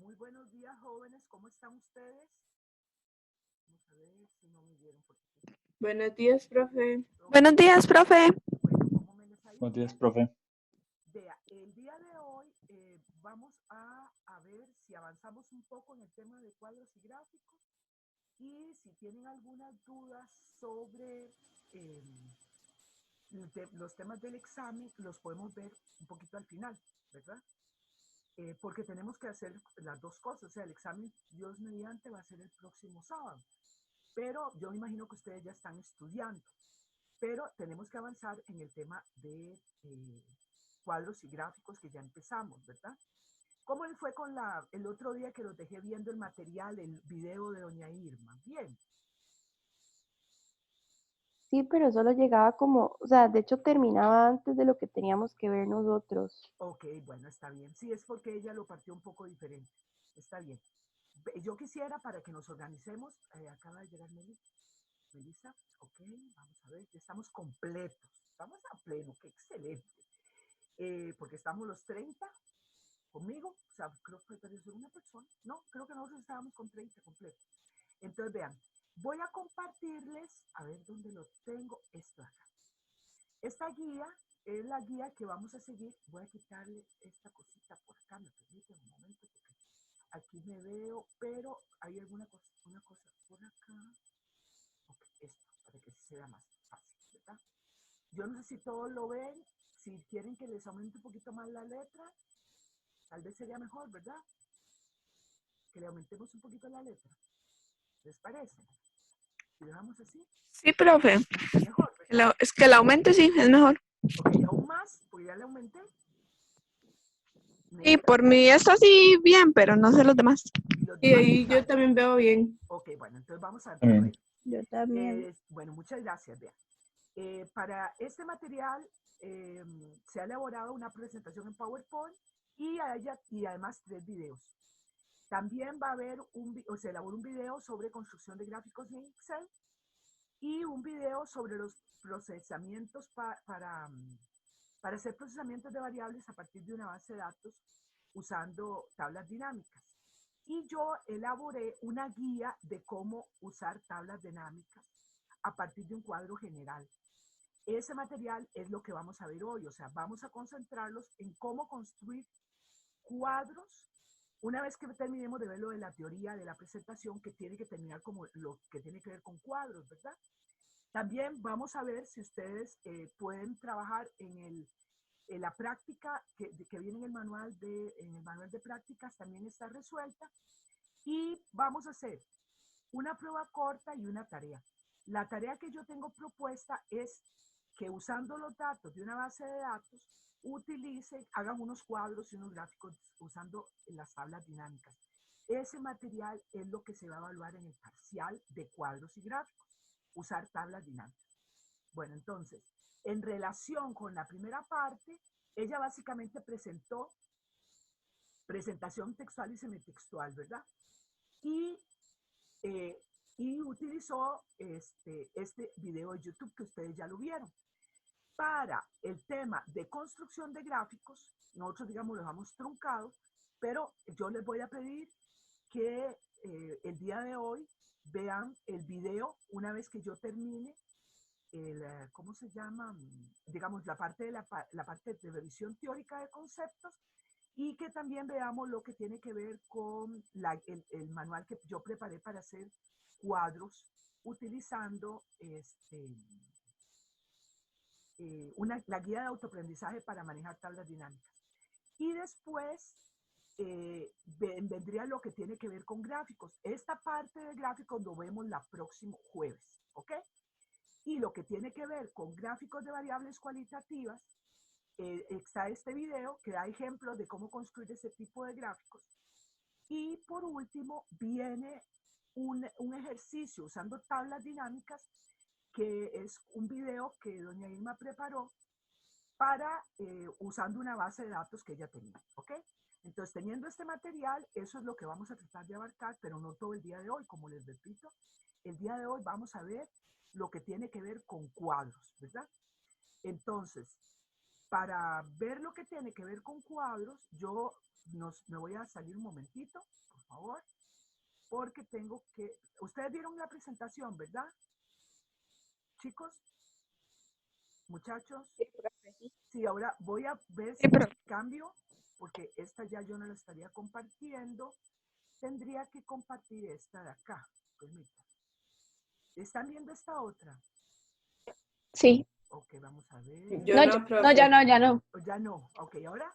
Muy buenos días, jóvenes. ¿Cómo están ustedes? Vamos a ver si no me vieron por aquí. Buenos días, profe. Buenos días, profe. Bueno, ¿cómo me les ha ido? Buenos días, Bien. profe. Vea, el día de hoy vamos a ver si avanzamos un poco en el tema de cuadros y gráficos y si tienen algunas dudas sobre los temas del examen, los podemos ver un poquito al final, ¿verdad? Porque tenemos que hacer las dos cosas. O sea, el examen, Dios mediante, va a ser el próximo sábado. Pero yo me imagino que ustedes ya están estudiando. Pero tenemos que avanzar en el tema de cuadros y gráficos que ya empezamos, ¿verdad? ¿Cómo les fue con el otro día que los dejé viendo el material, el video de doña Irma? Bien. Sí, pero solo llegaba como, o sea, de hecho terminaba antes de lo que teníamos que ver nosotros. Ok, bueno, está bien. Sí, es porque ella lo partió un poco diferente. Está bien. Yo quisiera, para que nos organicemos, acaba de llegar Melissa, ok, vamos a ver, ya estamos completos. Estamos a pleno, qué excelente. Porque estamos los 30 conmigo, o sea, creo que debe ser una persona. No, creo que nosotros estábamos con 30 completos. Entonces, vean, voy a compartirles, a ver dónde lo tengo, esto acá. Esta guía es la guía que vamos a seguir. Voy a quitarle esta cosita por acá, me permiten un momento, porque aquí me veo, pero hay alguna cosa, una cosa por acá. Ok, esto, para que se vea más fácil, ¿verdad? Yo no sé si todos lo ven, si quieren que les aumente un poquito más la letra, tal vez sería mejor, ¿verdad? Que le aumentemos un poquito la letra. ¿Les parece? Si lo dejamos así, Sí, profe. mejor, ¿verdad? Es que el aumento sí es mejor. Ok, aún más, porque ya le aumenté. Sí, Melissa, por mí está así bien, pero no sé los demás. y los Y demás ahí yo están. también veo bien. Ok, bueno, entonces vamos a También. ver. Yo también. Bueno, muchas gracias, Bea. Para este material se ha elaborado una presentación en PowerPoint y además 3 videos. También va a haber se elabora un video sobre construcción de gráficos en Excel y un video sobre los procesamientos para hacer procesamientos de variables a partir de una base de datos usando tablas dinámicas. Y yo elaboré una guía de cómo usar tablas dinámicas a partir de un cuadro general. Ese material es lo que vamos a ver hoy, o sea, vamos a concentrarlos en cómo construir cuadros. Una vez que terminemos de ver lo de la teoría de la presentación, que tiene que terminar como lo que tiene que ver con cuadros, ¿verdad? También vamos a ver si ustedes pueden trabajar en la práctica que viene en el manual de prácticas, también está resuelta. Y vamos a hacer una prueba corta y una tarea. La tarea que yo tengo propuesta es que usando los datos de una base de datos, hagan unos cuadros y unos gráficos usando las tablas dinámicas. Ese material es lo que se va a evaluar en el parcial de cuadros y gráficos, usar tablas dinámicas. Bueno, entonces, en relación con la primera parte, ella básicamente presentó presentación textual y semitextual, ¿verdad? Y eh, utilizó este video de YouTube que ustedes ya lo vieron. Para el tema de construcción de gráficos, nosotros, digamos, lo dejamos truncado, pero yo les voy a pedir que el día de hoy vean el video una vez que yo termine ¿cómo se llama? Digamos, la parte de revisión teórica de conceptos y que también veamos lo que tiene que ver con el manual que yo preparé para hacer cuadros utilizando la guía de autoaprendizaje para manejar tablas dinámicas. Y después vendría lo que tiene que ver con gráficos. Esta parte de gráficos lo vemos el próximo jueves, ¿ok? Y lo que tiene que ver con gráficos de variables cualitativas, está este video que da ejemplos de cómo construir ese tipo de gráficos. Y por último, viene un ejercicio usando tablas dinámicas, que es un video que doña Irma preparó para usando una base de datos que ella tenía, ¿ok? Entonces, teniendo este material, eso es lo que vamos a tratar de abarcar, pero no todo el día de hoy, como les repito. El día de hoy vamos a ver lo que tiene que ver con cuadros, ¿verdad? Entonces, para ver lo que tiene que ver con cuadros, yo me voy a salir un momentito, por favor, porque tengo que... Ustedes vieron la presentación, ¿verdad? Chicos, muchachos. Sí, ahora voy a ver si cambio, porque esta ya yo no la estaría compartiendo. Tendría que compartir esta de acá. Permítanme. ¿Están viendo esta otra? Sí. Ok, vamos a ver. Yo No, no, no, profe. ya no, ya no. Ya no. Ok, ¿ahora?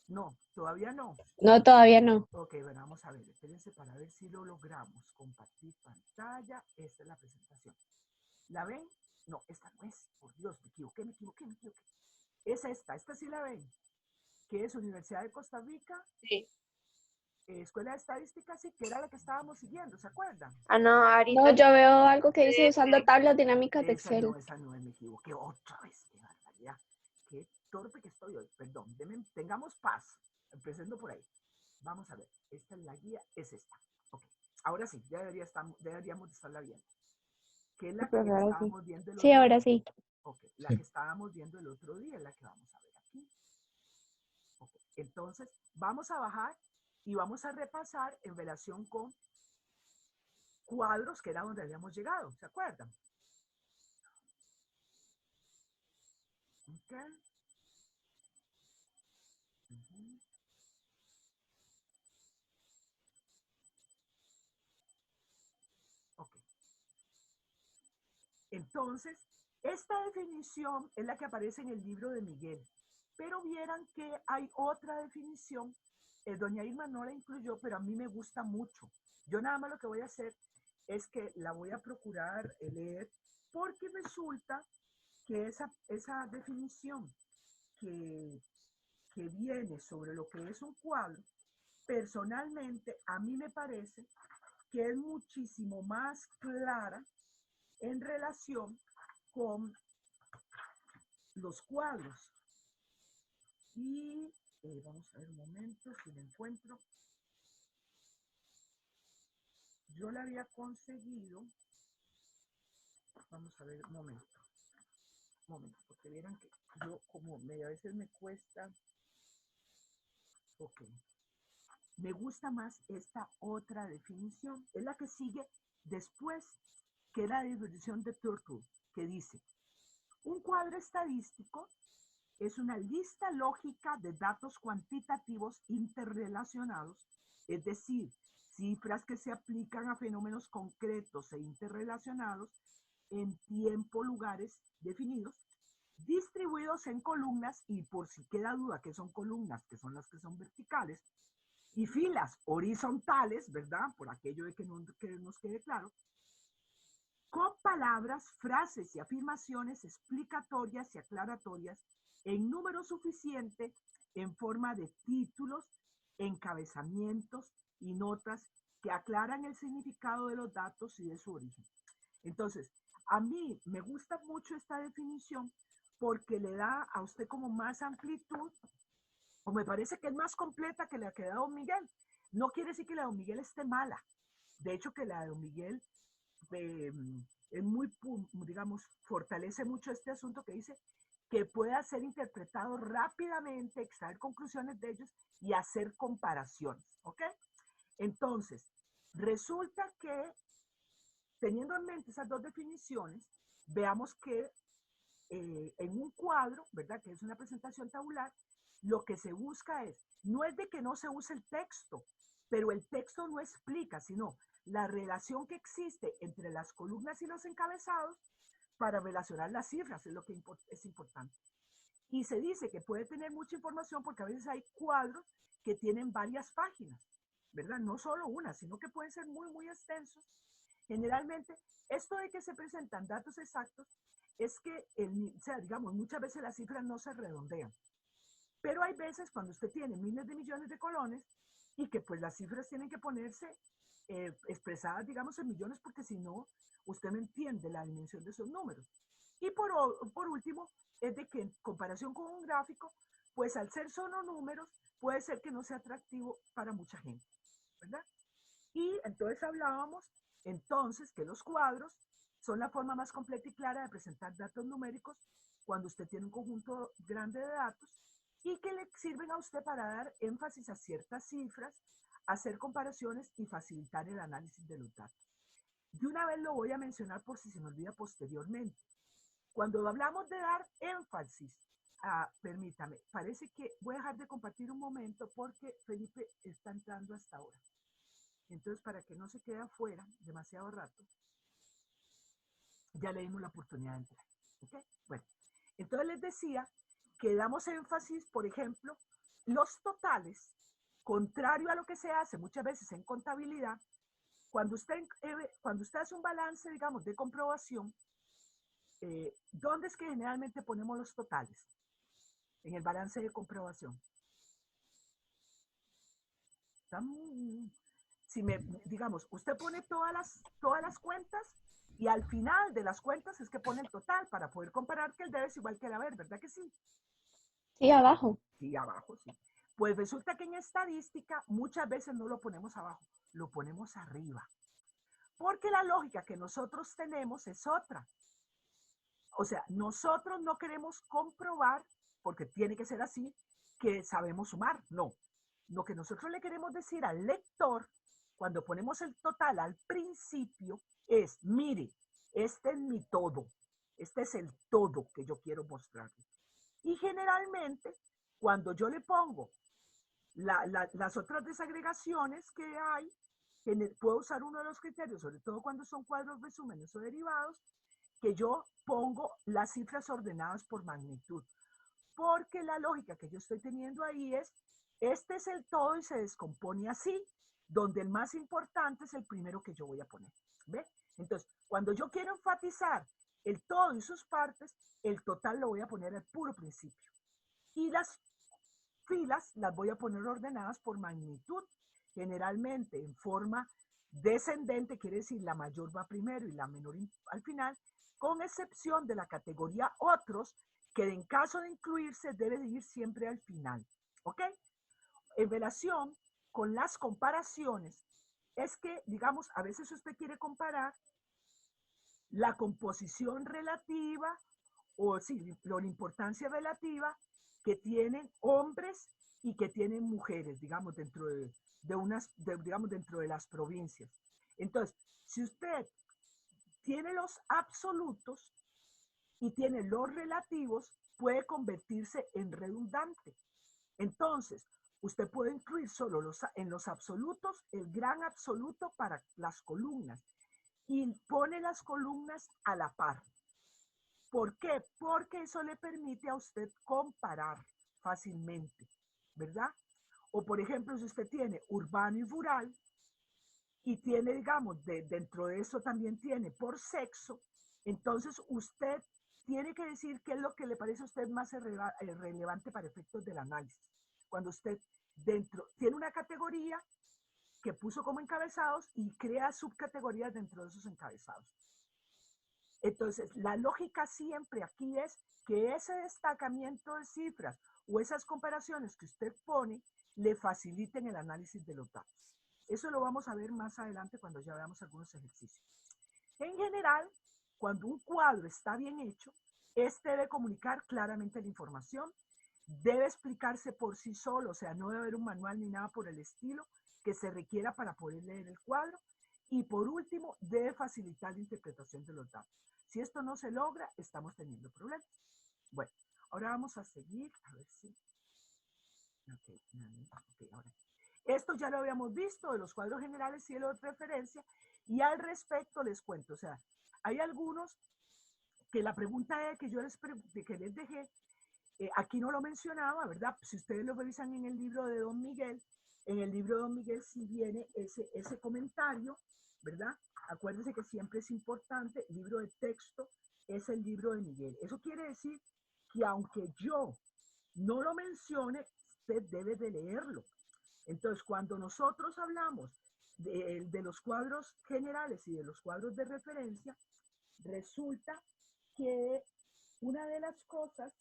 No, todavía no. No, todavía no. Ok, bueno, vamos a ver. Espérense para ver si lo logramos. Compartir pantalla. Esta es la presentación. ¿La ven? No, esta no es. Por Dios, me equivoqué. Es esta sí la ven. ¿Qué es Universidad de Costa Rica? Sí. Escuela de Estadística, sí, que era la que estábamos siguiendo, ¿se acuerdan? Ah, no, ahorita. No, yo veo algo que dice usando tablas dinámicas de Esa Excel. no es, me equivoqué otra vez. Qué barbaridad. Qué torpe que estoy hoy. Perdón, tengamos paz. Empezando por ahí. Vamos a ver. Esta es la guía, es esta. Ok. Ahora sí, ya deberíamos estarla viendo. ¿Qué es la que Ahora sí. estábamos viendo el otro Sí, día? ahora sí. Ok, la que estábamos viendo el otro día es la que vamos a ver aquí. Okay. Entonces, vamos a bajar y vamos a repasar en relación con cuadros, que era donde habíamos llegado, ¿se acuerdan? Okay. Ok. Entonces, esta definición es la que aparece en el libro de Miguel, pero vieran que hay otra definición, doña Irma no la incluyó, pero a mí me gusta mucho. Yo nada más lo que voy a hacer es que la voy a procurar leer, porque resulta que esa definición que viene sobre lo que es un cuadro, personalmente a mí me parece que es muchísimo más clara en relación con los cuadros. Y vamos a ver un momento si lo encuentro. Yo la había conseguido. Vamos a ver un momento, porque vieran que yo como a veces me cuesta. Ok. Me gusta más esta otra definición. Es la que sigue después, que es la definición de Turtle, que dice: un cuadro estadístico es una lista lógica de datos cuantitativos interrelacionados, es decir, cifras que se aplican a fenómenos concretos e interrelacionados en tiempo, lugares definidos, distribuidos en columnas, y por si queda duda que son columnas, que son las que son verticales, y filas horizontales, ¿verdad? Por aquello de que nos quede claro, con palabras, frases y afirmaciones explicatorias y aclaratorias en número suficiente en forma de títulos, encabezamientos y notas que aclaran el significado de los datos y de su origen. Entonces, a mí me gusta mucho esta definición porque le da a usted como más amplitud, o me parece que es más completa que la que da don Miguel. No quiere decir que la de don Miguel esté mala. De hecho, que la de don Miguel es muy, digamos, fortalece mucho este asunto que dice que pueda ser interpretado rápidamente, extraer conclusiones de ellos y hacer comparaciones, ¿ok? Entonces, resulta que, teniendo en mente esas dos definiciones, veamos que en un cuadro, ¿verdad? Que es una presentación tabular, lo que se busca no es de que no se use el texto, pero el texto no explica, sino la relación que existe entre las columnas y los encabezados para relacionar las cifras, es lo que es importante. Y se dice que puede tener mucha información porque a veces hay cuadros que tienen varias páginas, ¿verdad? No solo una, sino que pueden ser muy, muy extensos. Generalmente, esto de que se presentan datos exactos es que, o sea, digamos, muchas veces las cifras no se redondean. Pero hay veces cuando usted tiene miles de millones de colones y que pues las cifras tienen que ponerse expresadas, digamos, en millones, porque si no, usted no entiende la dimensión de esos números. Y por último, es de que en comparación con un gráfico, pues al ser solo números, puede ser que no sea atractivo para mucha gente, ¿verdad? Y entonces hablábamos entonces que los cuadros son la forma más completa y clara de presentar datos numéricos cuando usted tiene un conjunto grande de datos, y que le sirven a usted para dar énfasis a ciertas cifras, hacer comparaciones y facilitar el análisis de los datos. De una vez lo voy a mencionar por si se me olvida posteriormente. Cuando hablamos de dar énfasis, permítame, parece que voy a dejar de compartir un momento porque Felipe está entrando hasta ahora. Entonces, para que no se quede afuera demasiado rato, ya le dimos la oportunidad de entrar. ¿Okay? Bueno, entonces les decía que damos énfasis, por ejemplo, los totales, contrario a lo que se hace muchas veces en contabilidad, cuando usted hace un balance, digamos, de comprobación, ¿dónde es que generalmente ponemos los totales? En el balance de comprobación. Digamos, usted pone todas las cuentas y al final de las cuentas es que pone el total para poder comparar que el debe es igual que el haber, ¿verdad que sí? Sí, abajo. Sí, abajo, sí. Pues resulta que en estadística muchas veces no lo ponemos abajo, lo ponemos arriba. Porque la lógica que nosotros tenemos es otra. O sea, nosotros no queremos comprobar, porque tiene que ser así, que sabemos sumar. No. Lo que nosotros le queremos decir al lector, cuando ponemos el total al principio, es, mire, este es mi todo. Este es el todo que yo quiero mostrarle. Y generalmente, cuando yo le pongo las otras desagregaciones que hay, puedo usar uno de los criterios, sobre todo cuando son cuadros, resúmenes o derivados, que yo pongo las cifras ordenadas por magnitud. Porque la lógica que yo estoy teniendo ahí es, este es el todo y se descompone así, donde el más importante es el primero que yo voy a poner. ¿Ve? Entonces, cuando yo quiero enfatizar el todo y sus partes, el total lo voy a poner al puro principio. Y las filas las voy a poner ordenadas por magnitud, generalmente en forma descendente, quiere decir la mayor va primero y la menor al final, con excepción de la categoría otros, que en caso de incluirse debe de ir siempre al final. ¿Ok? En relación con las comparaciones, es que, digamos, a veces usted quiere comparar la composición relativa o sí, la importancia relativa que tienen hombres y que tienen mujeres, digamos, dentro digamos, dentro de las provincias. Entonces, si usted tiene los absolutos y tiene los relativos, puede convertirse en redundante. Entonces, usted puede incluir solo en los absolutos el gran absoluto para las columnas y pone las columnas a la par. ¿Por qué? Porque eso le permite a usted comparar fácilmente, ¿verdad? O por ejemplo, si usted tiene urbano y rural y tiene, digamos, dentro de eso también tiene por sexo, entonces usted tiene que decir qué es lo que le parece a usted más relevante para efectos del análisis. Cuando usted tiene una categoría que puso como encabezados y crea subcategorías dentro de esos encabezados. Entonces, la lógica siempre aquí es que ese destacamiento de cifras o esas comparaciones que usted pone le faciliten el análisis de los datos. Eso lo vamos a ver más adelante cuando ya veamos algunos ejercicios. En general, cuando un cuadro está bien hecho, este debe comunicar claramente la información, debe explicarse por sí solo, o sea, no debe haber un manual ni nada por el estilo que se requiera para poder leer el cuadro. Y por último, debe facilitar la interpretación de los datos. Si esto no se logra, estamos teniendo problemas. Bueno, ahora vamos a seguir. A ver si... Okay, ahora. Esto ya lo habíamos visto de los cuadros generales y de los de referencia. Y al respecto les cuento, o sea, hay algunos que la pregunta que yo les dejé, aquí no lo mencionaba, ¿verdad? Si ustedes lo revisan en el libro de Don Miguel, en el libro de Don Miguel sí viene ese comentario, ¿verdad? Acuérdense que siempre es importante, el libro de texto es el libro de Miguel. Eso quiere decir que aunque yo no lo mencione, usted debe de leerlo. Entonces, cuando nosotros hablamos de los cuadros generales y de los cuadros de referencia, resulta que una de las cosas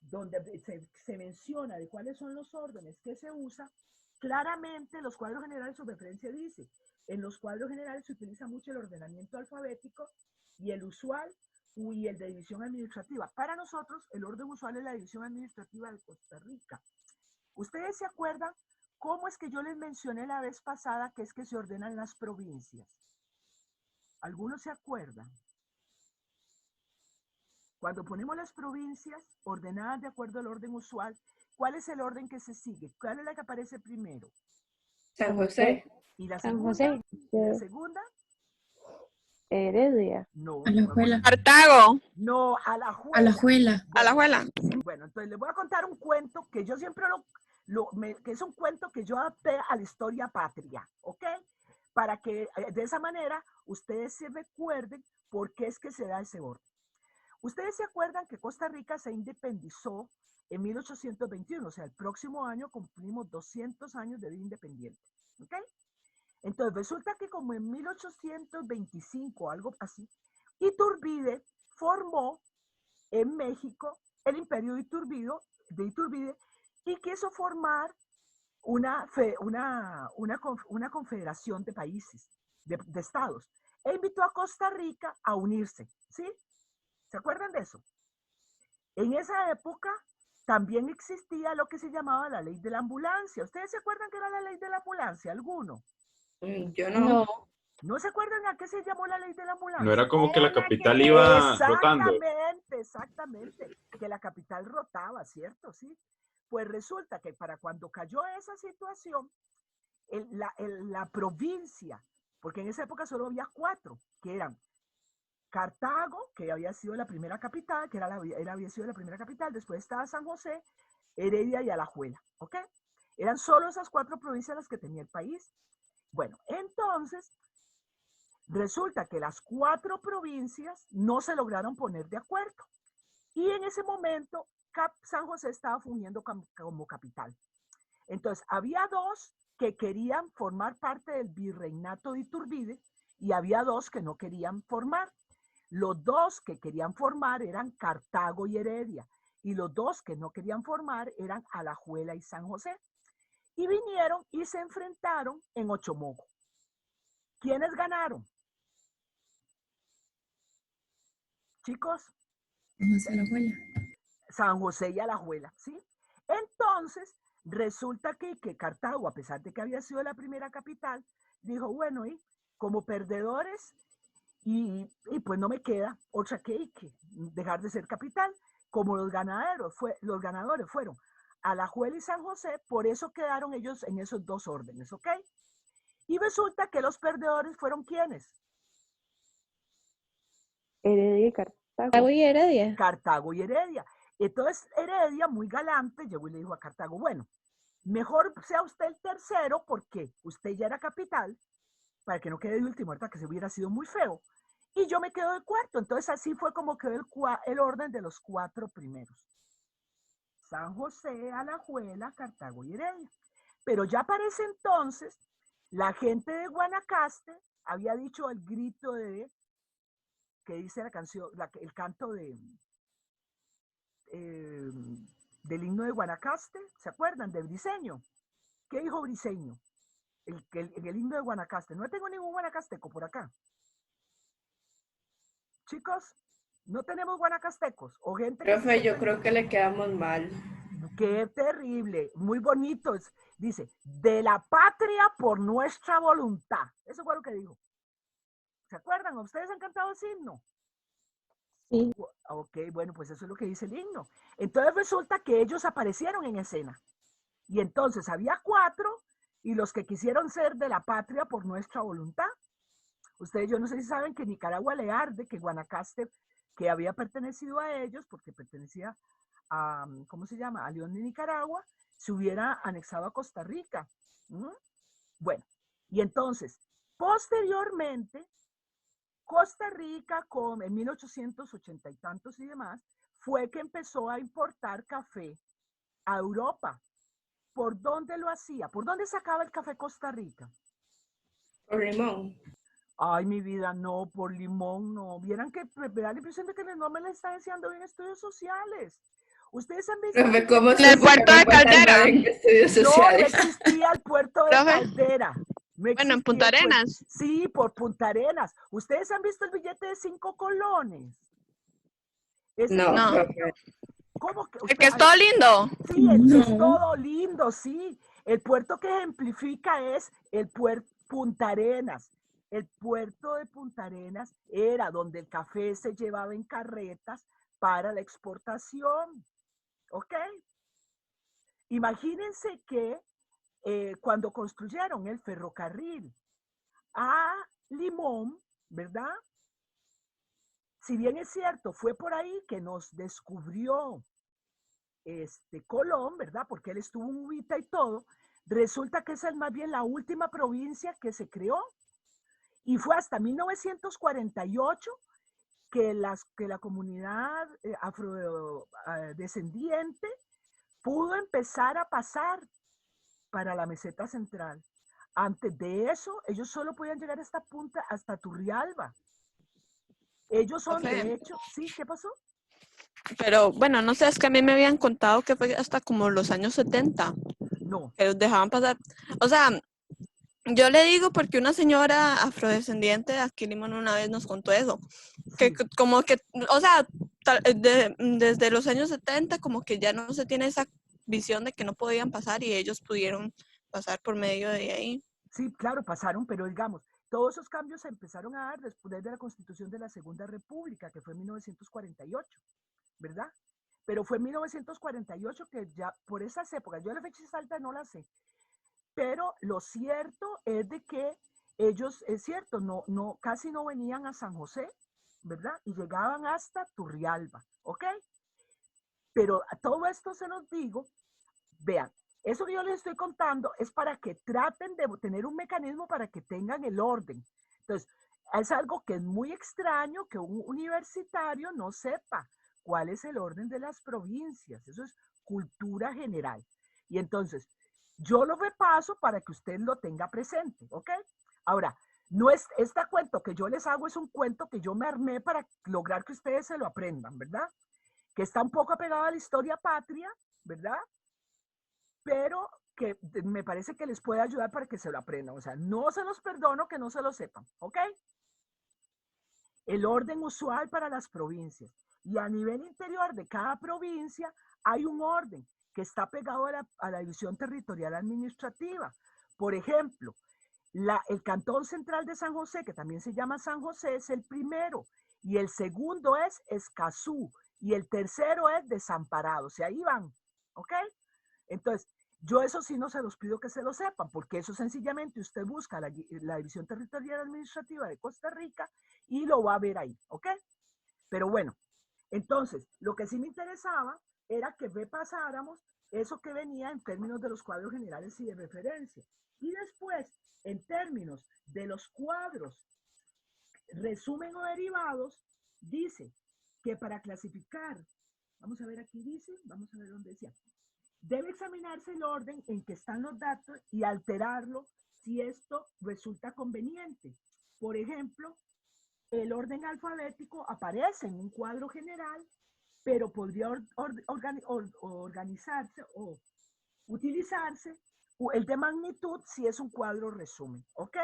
donde se menciona de cuáles son los órdenes que se usa, claramente los cuadros generales, su referencia dice, en los cuadros generales se utiliza mucho el ordenamiento alfabético y el usual y el de división administrativa. Para nosotros, el orden usual es la división administrativa de Costa Rica. ¿Ustedes se acuerdan cómo es que yo les mencioné la vez pasada que es que se ordenan las provincias? ¿Algunos se acuerdan? Cuando ponemos las provincias ordenadas de acuerdo al orden usual, ¿cuál es el orden que se sigue? ¿Cuál es la que aparece primero? San José. ¿Y la San segunda? José. ¿Y la segunda? Heredia. No. Alajuela. Cartago, No, Alajuela. Alajuela. Alajuela. Bueno, entonces les voy a contar un cuento que yo siempre que es un cuento que yo adapté a la historia patria, ¿ok? Para que de esa manera ustedes se recuerden por qué es que se da ese orden. Ustedes se acuerdan que Costa Rica se independizó en 1821, o sea, el próximo año cumplimos 200 años de vida independiente, ¿ok? Entonces resulta que como en 1825, algo así, Iturbide formó en México el imperio de Iturbide y quiso formar una confederación de países, de estados, e invitó a Costa Rica a unirse, ¿sí? ¿Se acuerdan de eso? En esa época también existía lo que se llamaba la ley de la ambulancia. ¿Ustedes se acuerdan qué era la ley de la ambulancia? ¿Alguno? Yo no. No. ¿No se acuerdan a qué se llamó la ley de la ambulancia? No era como que la capital iba rotando. Exactamente, que la capital rotaba, ¿cierto? Sí. Pues resulta que para cuando cayó esa situación, la provincia, porque en esa época solo había 4, que eran Cartago, que había sido la primera capital, había sido la primera capital, después estaba San José, Heredia y Alajuela, ¿ok? Eran solo esas 4 provincias las que tenía el país. Bueno, entonces, resulta que las 4 provincias no se lograron poner de acuerdo. Y en ese momento, San José estaba fungiendo como capital. Entonces, había 2 que querían formar parte del virreinato de Iturbide y había 2 que no querían formar. Los 2 que querían formar eran Cartago y Heredia. Y los 2 que no querían formar eran Alajuela y San José. Y vinieron y se enfrentaron en Ochomogo. ¿Quiénes ganaron? Chicos. San José y Alajuela, ¿sí? Entonces, resulta que Cartago, a pesar de que había sido la primera capital, dijo, bueno, y como perdedores, y pues no me queda otra que dejar de ser capital. Como los ganadores fueron Alajuela y San José, por eso quedaron ellos en esos 2 órdenes, ¿ok? Y resulta que los perdedores fueron ¿quiénes? Heredia y Cartago. Cartago y Heredia. Cartago y Heredia. Entonces Heredia, muy galante, llegó y le dijo a Cartago, bueno, mejor sea usted el tercero porque usted ya era capital, para que no quede de último, ahorita que se hubiera sido muy feo, y yo me quedo de cuarto. Entonces así fue como quedó el orden de los 4 primeros. San José, Alajuela, Cartago y Heredia. Pero ya para ese entonces, la gente de Guanacaste había dicho el grito que dice la canción, el canto del himno de Guanacaste, ¿se acuerdan? De Briceño. ¿Qué dijo Briceño? El himno de Guanacaste. No tengo ningún guanacasteco por acá. Chicos, no tenemos guanacastecos o gente. Profe, yo creo que le quedamos mal. Qué terrible, muy bonitos. Dice, de la patria por nuestra voluntad. Eso fue lo que dijo. ¿Se acuerdan? ¿Ustedes han cantado ese himno? Sí. Ok, bueno, pues eso es lo que dice el himno. Entonces resulta que ellos aparecieron en escena. Y entonces había 4 y los que quisieron ser de la patria por nuestra voluntad. Ustedes, yo no sé si saben que Nicaragua le arde, que Guanacaste, que había pertenecido a ellos, porque pertenecía a, ¿cómo se llama? A León de Nicaragua, se hubiera anexado a Costa Rica. Bueno, y entonces, posteriormente, Costa Rica, en 1880 y tantos y demás, fue que empezó a importar café a Europa. ¿Por dónde lo hacía? ¿Por dónde sacaba el café Costa Rica? Por Limón. Ay, mi vida, no, por Limón, no. Vieran que me da la impresión de que no me le está enseñando bien estudios sociales. Ustedes han visto. Profe, ¿cómo En el puerto de Caldera. Estudios No, sociales. no existía el puerto de Profe. Caldera. No Bueno, en existía Punta el puerto. Arenas. Sí, por Punta Arenas. ¿Ustedes han visto el billete de 5 colones? No, No. profe. ¿Cómo que El que es todo lindo. Sí, el que es No. todo lindo, sí. El puerto que ejemplifica es el puerto Punta Arenas. El puerto de Punta Arenas era donde el café se llevaba en carretas para la exportación. ¿Ok? Imagínense que cuando construyeron el ferrocarril a Limón, ¿verdad? Si bien es cierto, fue por ahí que nos descubrió Colón, ¿verdad? Porque él estuvo en Ubita y todo. Resulta que esa es más bien la última provincia que se creó y fue hasta 1948 que la comunidad afrodescendiente pudo empezar a pasar para la meseta central. Antes de eso, ellos solo podían llegar a esta punta, hasta Turrialba. Ellos son, Profe. de hecho, ¿sí? ¿Qué pasó? Pero bueno, no sé, es que a mí me habían contado que fue hasta como los años 70 No. que los dejaban pasar. O sea, yo le digo porque una señora afrodescendiente de aquí en Limón una vez nos contó eso. Que Sí. como que, o sea, desde los años 70 como que ya no se tiene esa visión de que no podían pasar y ellos pudieron pasar por medio de ahí. Sí, claro, pasaron, pero digamos, todos esos cambios se empezaron a dar después de la Constitución de la Segunda República, que fue en 1948, ¿verdad? Pero fue en 1948 que ya, por esas épocas, yo la fecha exacta no la sé, pero lo cierto es de que ellos, es cierto, casi no venían a San José, ¿verdad? Y llegaban hasta Turrialba, ¿ok? Pero a todo esto se los digo, vean, eso que yo les estoy contando es para que traten de tener un mecanismo para que tengan el orden. Entonces, es algo que es muy extraño que un universitario no sepa cuál es el orden de las provincias. Eso es cultura general. Y entonces, yo lo repaso para que usted lo tenga presente, ¿ok? Ahora, no es, este cuento que yo les hago es un cuento que yo me armé para lograr que ustedes se lo aprendan, ¿verdad? Que está un poco apegado a la historia patria, ¿verdad? Pero que me parece que les puede ayudar para que se lo aprendan. O sea, no se los perdono que no se lo sepan, ¿ok? El orden usual para las provincias. Y a nivel interior de cada provincia hay un orden que está pegado a la división territorial administrativa. Por ejemplo, el Cantón Central de San José, que también se llama San José, es el primero. Y el segundo es Escazú. Y el tercero es Desamparado. O sea, ahí van, ¿ok? Entonces, yo eso sí no se los pido que se lo sepan, porque eso sencillamente usted busca la División Territorial Administrativa de Costa Rica y lo va a ver ahí, ¿ok? Pero bueno, entonces, lo que sí me interesaba era que repasáramos eso que venía en términos de los cuadros generales y de referencia. Y después, en términos de los cuadros, resumen o derivados, dice que para clasificar, vamos a ver aquí dice, vamos a ver dónde decía, debe examinarse el orden en que están los datos y alterarlo si esto resulta conveniente. Por ejemplo, el orden alfabético aparece en un cuadro general, pero podría organizarse o utilizarse el de magnitud si es un cuadro resumen, ¿ok?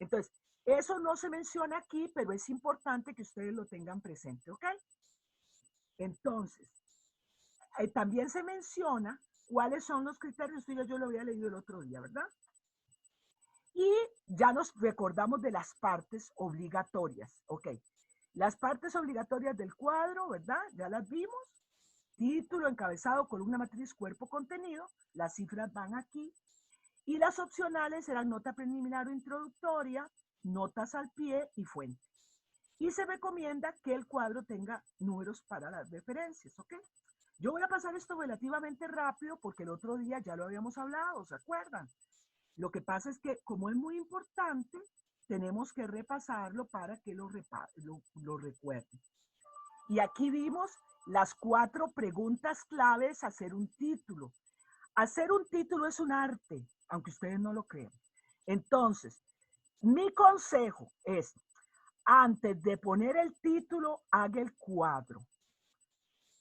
Entonces, eso no se menciona aquí, pero es importante que ustedes lo tengan presente, ¿ok? Entonces, también se menciona cuáles son los criterios, yo lo había leído el otro día, ¿verdad? Y ya nos recordamos de las partes obligatorias, ¿ok? Las partes obligatorias del cuadro, ¿verdad? Ya las vimos. Título, encabezado, columna, matriz, cuerpo, contenido. Las cifras van aquí. Y las opcionales eran nota preliminar o introductoria, notas al pie y fuente. Y se recomienda que el cuadro tenga números para las referencias, ¿ok? Yo voy a pasar esto relativamente rápido porque el otro día ya lo habíamos hablado, ¿se acuerdan? Lo que pasa es que como es muy importante, tenemos que repasarlo para que lo recuerden. Y aquí vimos las 4 preguntas claves a hacer un título. Hacer un título es un arte, aunque ustedes no lo crean. Entonces, mi consejo es, antes de poner el título, haga el cuadro.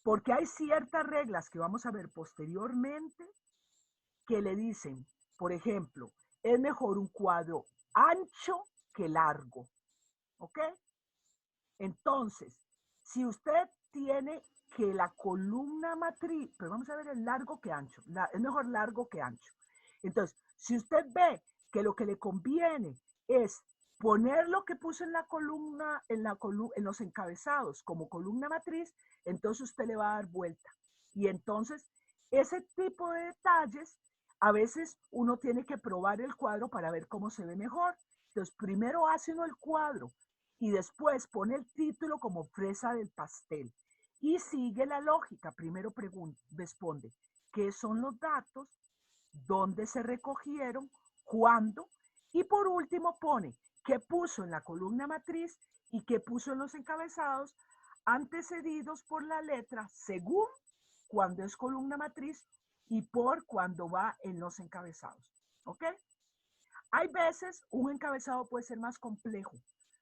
Porque hay ciertas reglas que vamos a ver posteriormente que le dicen, por ejemplo, es mejor un cuadro ancho que largo. ¿Ok? Entonces, si usted tiene que la columna matriz, pero vamos a ver el largo que ancho, es mejor largo que ancho. Entonces, si usted ve que lo que le conviene es poner lo que puso en la columna, en los encabezados como columna matriz, entonces usted le va a dar vuelta. Y entonces, ese tipo de detalles, a veces uno tiene que probar el cuadro para ver cómo se ve mejor. Entonces, primero hace uno el cuadro y después pone el título como fresa del pastel. Y sigue la lógica. Primero responde, ¿qué son los datos? ¿Dónde se recogieron? ¿Cuándo? Y por último pone qué puso en la columna matriz y qué puso en los encabezados, antecedidos por la letra según cuando es columna matriz y por cuando va en los encabezados. ¿Ok? Hay veces un encabezado puede ser más complejo.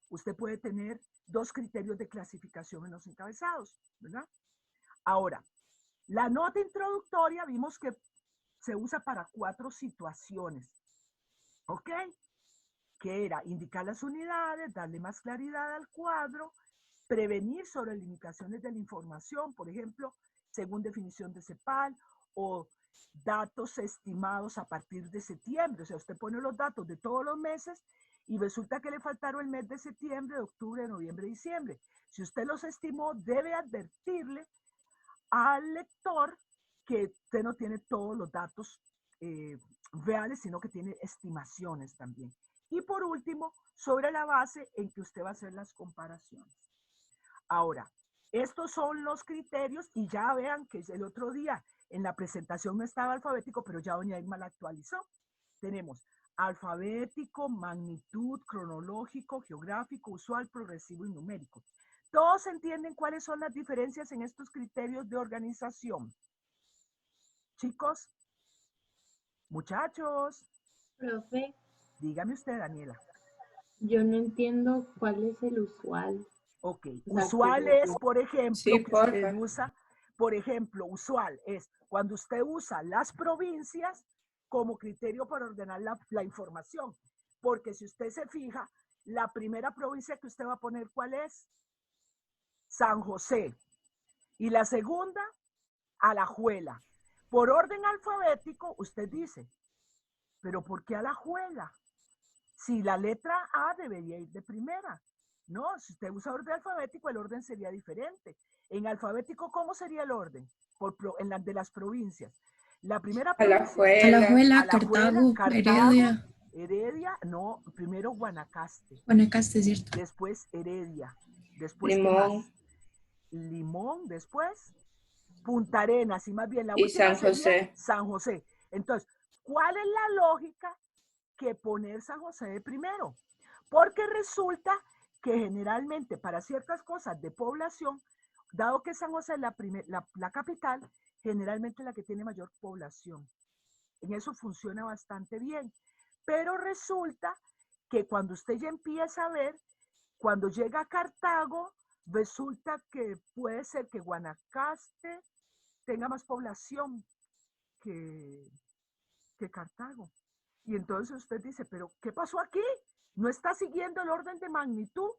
Usted puede tener 2 criterios de clasificación en los encabezados, ¿verdad? Ahora, la nota introductoria vimos que se usa para 4 situaciones. ¿Ok? Que era indicar las unidades, darle más claridad al cuadro, prevenir sobre limitaciones de la información, por ejemplo, según definición de CEPAL, o datos estimados a partir de septiembre. O sea, usted pone los datos de todos los meses y resulta que le faltaron el mes de septiembre, de octubre, de noviembre, de diciembre. Si usted los estimó, debe advertirle al lector que usted no tiene todos los datos reales, sino que tiene estimaciones también. Y por último, sobre la base en que usted va a hacer las comparaciones. Ahora, estos son los criterios y ya vean que el otro día en la presentación no estaba alfabético, pero ya doña Irma la actualizó. Tenemos alfabético, magnitud, cronológico, geográfico, usual, progresivo y numérico. ¿Todos entienden cuáles son las diferencias en estos criterios de organización? Chicos, muchachos, Profe, dígame usted, Daniela. yo no entiendo cuál es el usual. Ok, O sea, usual que- es, por ejemplo, Sí, que porfa. usted usa, por ejemplo, usual es cuando usted usa las provincias como criterio para ordenar la información. Porque si usted se fija, la primera provincia que usted va a poner, ¿cuál es? San José. Y la segunda, Alajuela. Por orden alfabético, usted dice, ¿pero por qué Alajuela? Si la letra A debería ir de primera. No, si usted usa orden alfabético, el orden sería diferente. En alfabético, ¿cómo sería el orden? En las de las provincias. La primera provincia. Alajuela, Alajuela, Cartago, Heredia, no, primero Guanacaste. Guanacaste, ¿cierto? Después Heredia. Después Limón. Limón, después Punta Arenas, y más bien la Y última San sería José. San José. Entonces, ¿cuál es la lógica que poner San José de primero? Porque resulta que generalmente para ciertas cosas de población, dado que San José es la capital, generalmente la que tiene mayor población. En eso funciona bastante bien. Pero resulta que cuando usted ya empieza a ver, cuando llega a Cartago, resulta que puede ser que Guanacaste tenga más población que Cartago. Y entonces usted dice, ¿pero qué pasó aquí? No está siguiendo el orden de magnitud.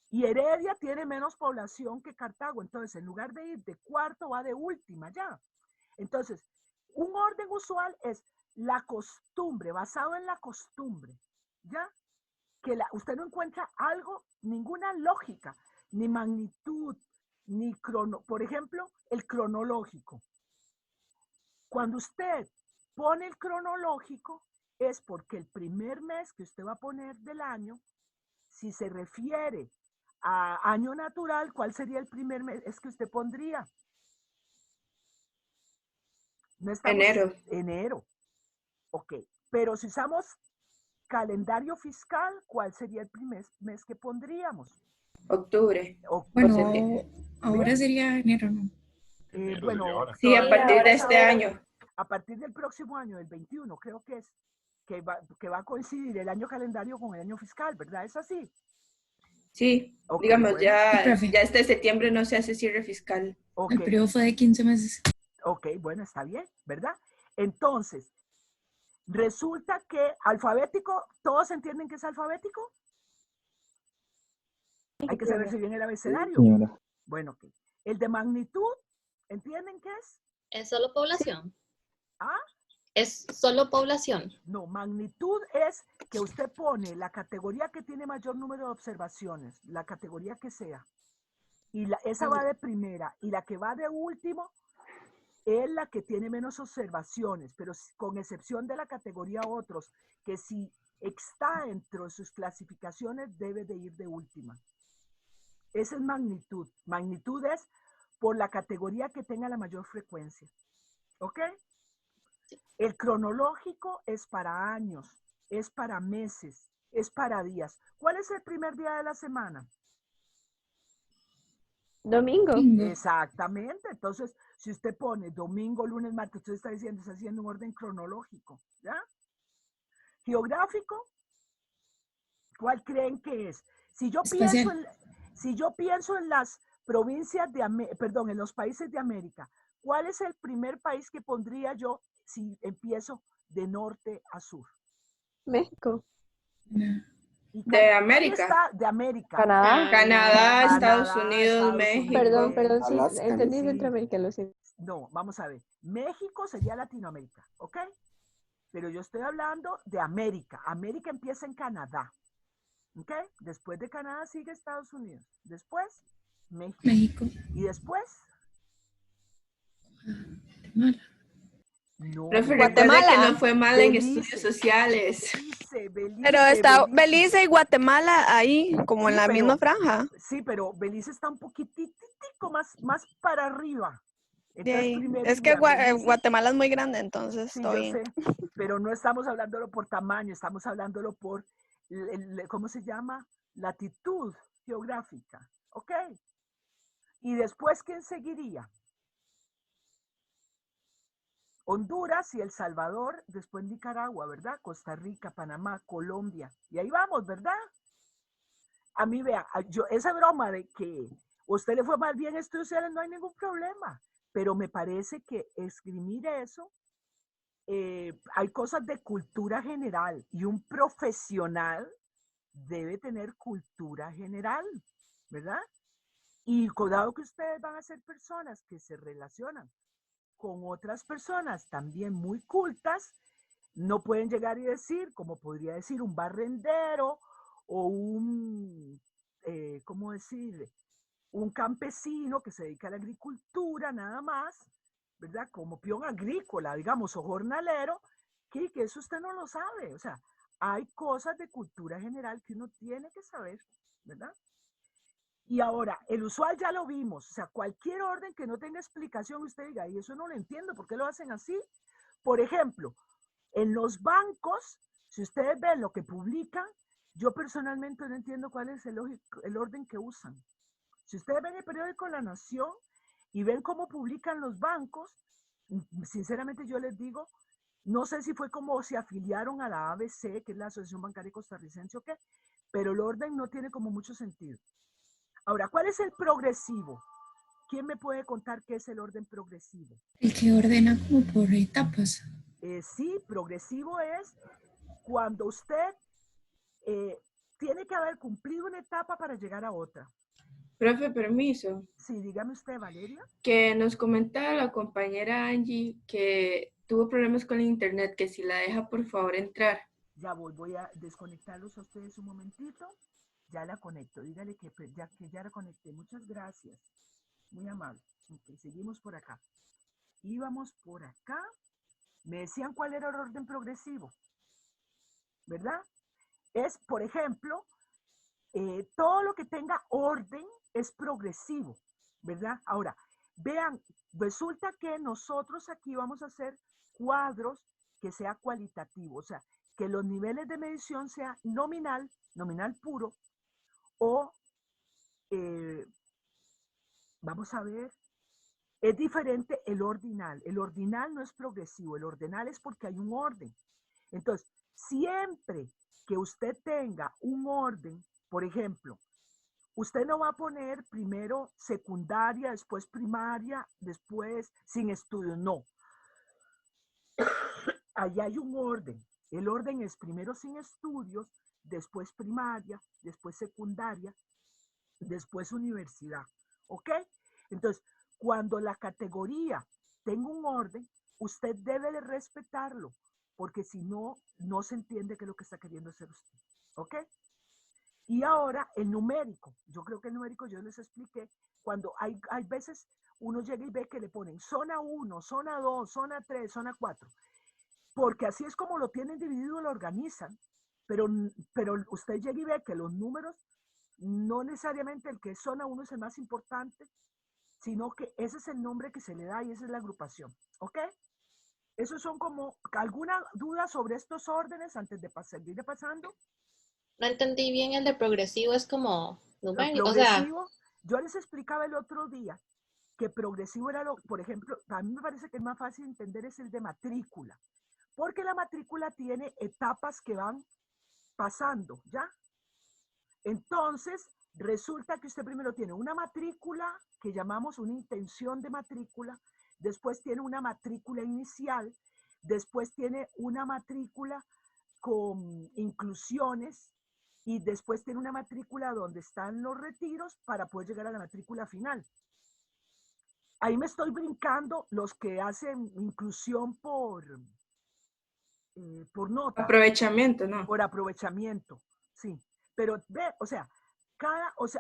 Y Heredia tiene menos población que Cartago. Entonces, en lugar de ir de cuarto, va de última ya. Entonces, un orden usual es la costumbre, basado en la costumbre, ¿ya? Que usted no encuentra algo, ninguna lógica, ni magnitud, ni por ejemplo, el cronológico. Cuando usted pone el cronológico, es porque el primer mes que usted va a poner del año, si se refiere a año natural, ¿cuál sería el primer mes que usted pondría? No estamos, Enero. Enero. Ok. Pero si usamos calendario fiscal, ¿cuál sería el primer mes que pondríamos? Octubre. Bueno, ahora sería enero, ¿no? Bueno, Sí, a partir de este año. A partir del próximo año, del 21, creo que es, que va a coincidir el año calendario con el año fiscal, ¿verdad? ¿Es así? Sí, Okay, digamos, bueno. ya este septiembre no se hace cierre fiscal. Okay. El periodo fue de 15 meses. Ok, bueno, está bien, ¿verdad? Entonces, resulta que alfabético, ¿todos entienden que es alfabético? Hay que saber si bien el abecedario. Señora. Bueno, ok. El de magnitud, ¿entienden qué es? ¿Es solo población? ¿Ah? ¿Es solo población? No, magnitud es que usted pone la categoría que tiene mayor número de observaciones, la categoría que sea, y esa va de primera, y la que va de último es la que tiene menos observaciones, pero con excepción de la categoría otros, que si está dentro de sus clasificaciones debe de ir de última. Esa es magnitud. Magnitud es por la categoría que tenga la mayor frecuencia. ¿Ok? El cronológico es para años, es para meses, es para días. ¿Cuál es el primer día de la semana? Domingo. Bingo. Exactamente. Entonces, si usted pone domingo, lunes, martes, usted está diciendo, está haciendo un orden cronológico. ¿Ya? Geográfico, ¿cuál creen que es? Si yo pienso en las provincias de en los países de América, ¿cuál es el primer país que pondría yo si empiezo de norte a sur? México. No. ¿Y De ¿dónde América. está? De América. Canadá. Canadá, Estados Canadá, Unidos, Estados México. Unidos. Perdón, sí, Alaska, entendí sí. Centroamérica, lo sé. No, vamos a ver. México sería Latinoamérica, ¿ok? Pero yo estoy hablando de América. América empieza en Canadá, ¿ok? Después de Canadá sigue Estados Unidos. Después, México. México. Y después, Guatemala. no. Profe, Guatemala. recuerde que no fue mal en Belice. estudios sociales. Pero está Belice y Guatemala ahí, como en Sí, la pero- misma franja. Sí, pero Belice está un poquititico más para arriba. De Entonces, ahí. primero Es que iría Belice. Guatemala es muy grande, entonces Sí, todo yo bien. sé, pero no estamos hablándolo por tamaño, estamos hablándolo por, ¿cómo se llama? Latitud geográfica, ¿ok? Y después, ¿quién seguiría? Honduras y El Salvador, después Nicaragua, ¿verdad? Costa Rica, Panamá, Colombia. Y ahí vamos, ¿verdad? A mí, vea, esa broma de que usted le fue mal bien en estudios sociales, no hay ningún problema. Pero me parece que esgrimir eso, hay cosas de cultura general y un profesional debe tener cultura general, ¿verdad? Y cuidado que ustedes van a ser personas que se relacionan con otras personas también muy cultas, no pueden llegar y decir, como podría decir un barrendero o un, ¿cómo decir? Un campesino que se dedica a la agricultura nada más, ¿verdad? Como peón agrícola, digamos, o jornalero, que eso usted no lo sabe. O sea, hay cosas de cultura general que uno tiene que saber, ¿verdad? Y ahora, el usual ya lo vimos, o sea, cualquier orden que no tenga explicación, usted diga, y eso no lo entiendo, ¿por qué lo hacen así? Por ejemplo, en los bancos, si ustedes ven lo que publican, yo personalmente no entiendo cuál es el orden que usan. Si ustedes ven el periódico La Nación y ven cómo publican los bancos, sinceramente yo les digo, no sé si fue como se afiliaron a la ABC, que es la Asociación Bancaria Costarricense o qué, pero el orden no tiene como mucho sentido. Ahora, ¿cuál es el progresivo? ¿Quién me puede contar qué es el orden progresivo? El que ordena como por etapas. Sí, progresivo es cuando usted tiene que haber cumplido una etapa para llegar a otra. Profe, permiso. Sí, dígame usted, Valeria. Que nos comentaba la compañera Angie que tuvo problemas con el internet, que si la deja por favor entrar. Ya voy a desconectarlos a ustedes un momentito. Ya la conecto, dígale que ya la conecté. Muchas gracias. Muy amable. Okay, seguimos por acá. Íbamos por acá. Me decían cuál era el orden progresivo, ¿verdad? Es, por ejemplo, todo lo que tenga orden es progresivo, ¿verdad? Ahora, vean, resulta que nosotros aquí vamos a hacer cuadros que sea cualitativo, o sea, que los niveles de medición sea nominal puro, o, vamos a ver, es diferente el ordinal. El ordinal no es progresivo, el ordinal es porque hay un orden. Entonces, siempre que usted tenga un orden, por ejemplo, usted no va a poner primero secundaria, después primaria, después sin estudios, no. Allí hay un orden. El orden es primero sin estudios, después primaria, después secundaria, después universidad. ¿Ok? Entonces, cuando la categoría tenga un orden, usted debe de respetarlo, porque si no, no se entiende qué es lo que está queriendo hacer usted. ¿Ok? Y ahora el numérico. Yo creo que el numérico yo les expliqué. Cuando hay veces uno llega y ve que le ponen zona 1, zona 2, zona 3, zona 4. Porque así es como lo tienen dividido, lo organizan. Pero usted llega y ve que los números, no necesariamente el que es zona 1 es el más importante, sino que ese es el nombre que se le da y esa es la agrupación. ¿Ok? Esos son como, ¿alguna duda sobre estos órdenes antes de seguir pasando? No entendí bien el de progresivo, es como Lo numérico, o sea, progresivo, yo les explicaba el otro día que progresivo era por ejemplo, a mí me parece que es más fácil entender es el de matrícula, porque la matrícula tiene etapas que van pasando, ¿ya? Entonces, resulta que usted primero tiene una matrícula que llamamos una intención de matrícula, después tiene una matrícula inicial, después tiene una matrícula con inclusiones y después tiene una matrícula donde están los retiros para poder llegar a la matrícula final. Ahí me estoy brincando los que hacen inclusión por nota. Aprovechamiento, ¿no? Por aprovechamiento, sí. Pero ve, o sea,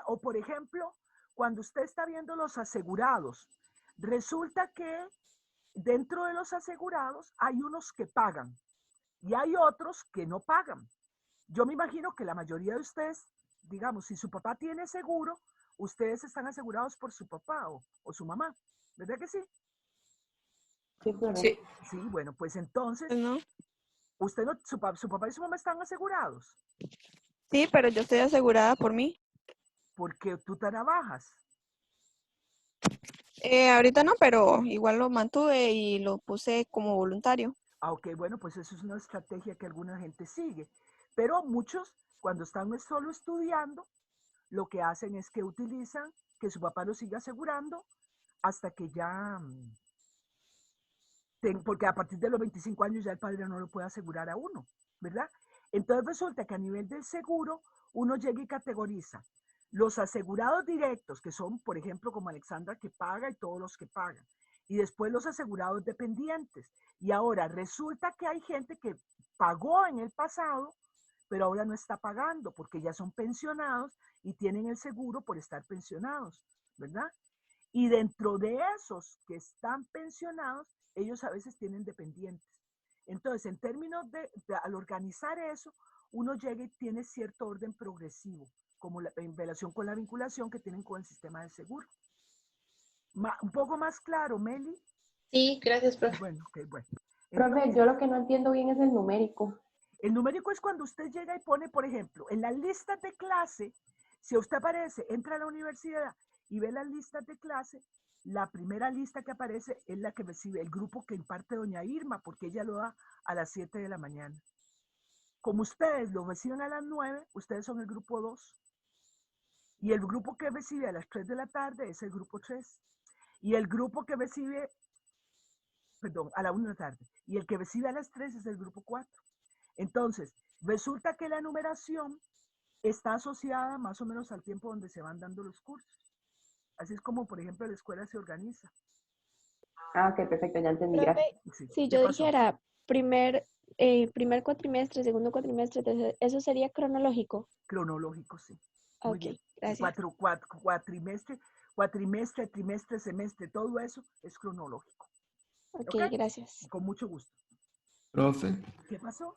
o por ejemplo, cuando usted está viendo los asegurados, resulta que dentro de los asegurados hay unos que pagan y hay otros que no pagan. Yo me imagino que la mayoría de ustedes, digamos, si su papá tiene seguro, ustedes están asegurados por su papá o su mamá, ¿verdad que sí? Sí, claro. Sí. Sí, bueno, pues entonces, ¿No? usted no, su papá y su mamá están asegurados Sí, pero yo estoy asegurada por mí. porque tú trabajas. Ahorita no, pero igual lo mantuve y lo puse como voluntario. Ah, ok, bueno, pues eso es una estrategia que alguna gente sigue. Pero muchos, cuando están solo estudiando, lo que hacen es que utilizan que su papá lo siga asegurando hasta que ya, porque a partir de los 25 años ya el padre no lo puede asegurar a uno, ¿verdad? Entonces resulta que a nivel del seguro, uno llega y categoriza los asegurados directos, que son, por ejemplo, como Alexandra, que paga y todos los que pagan. Y después los asegurados dependientes. Y ahora resulta que hay gente que pagó en el pasado, pero ahora no está pagando porque ya son pensionados y tienen el seguro por estar pensionados, ¿verdad? Y dentro de esos que están pensionados, ellos a veces tienen dependientes. Entonces, en términos al organizar eso, uno llega y tiene cierto orden progresivo, como en relación con la vinculación que tienen con el sistema de seguro. Un poco más claro, Meli. sí, gracias, profe. Bueno, ok, bueno. Profe, Entonces, yo lo que no entiendo bien es el numérico. el numérico es cuando usted llega y pone, por ejemplo, en las listas de clase, si usted aparece, entra a la universidad y ve las listas de clase, la primera lista que aparece es la que recibe el grupo que imparte doña Irma, porque ella lo da a las 7 de la mañana. Como ustedes lo reciben a las 9, ustedes son el grupo 2. Y el grupo que recibe a las 3 de la tarde es el grupo 3. Y el grupo que recibe, perdón, a la 1 de la tarde. Y el que recibe a las 3 es el grupo 4. Entonces, resulta que la numeración está asociada más o menos al tiempo donde se van dando los cursos. Así es como, por ejemplo, la escuela se organiza. Ah, ok, perfecto, ya entendí, Profe, gracias. Sí, si ¿qué yo pasó? dijera primer cuatrimestre, segundo cuatrimestre, ¿eso sería cronológico? Cronológico, sí. Muy Ok, bien. gracias. Cuatrimestre, trimestre, semestre, todo eso es cronológico. Ok, ¿Ok? gracias. Con mucho gusto. Profe, ¿Qué pasó?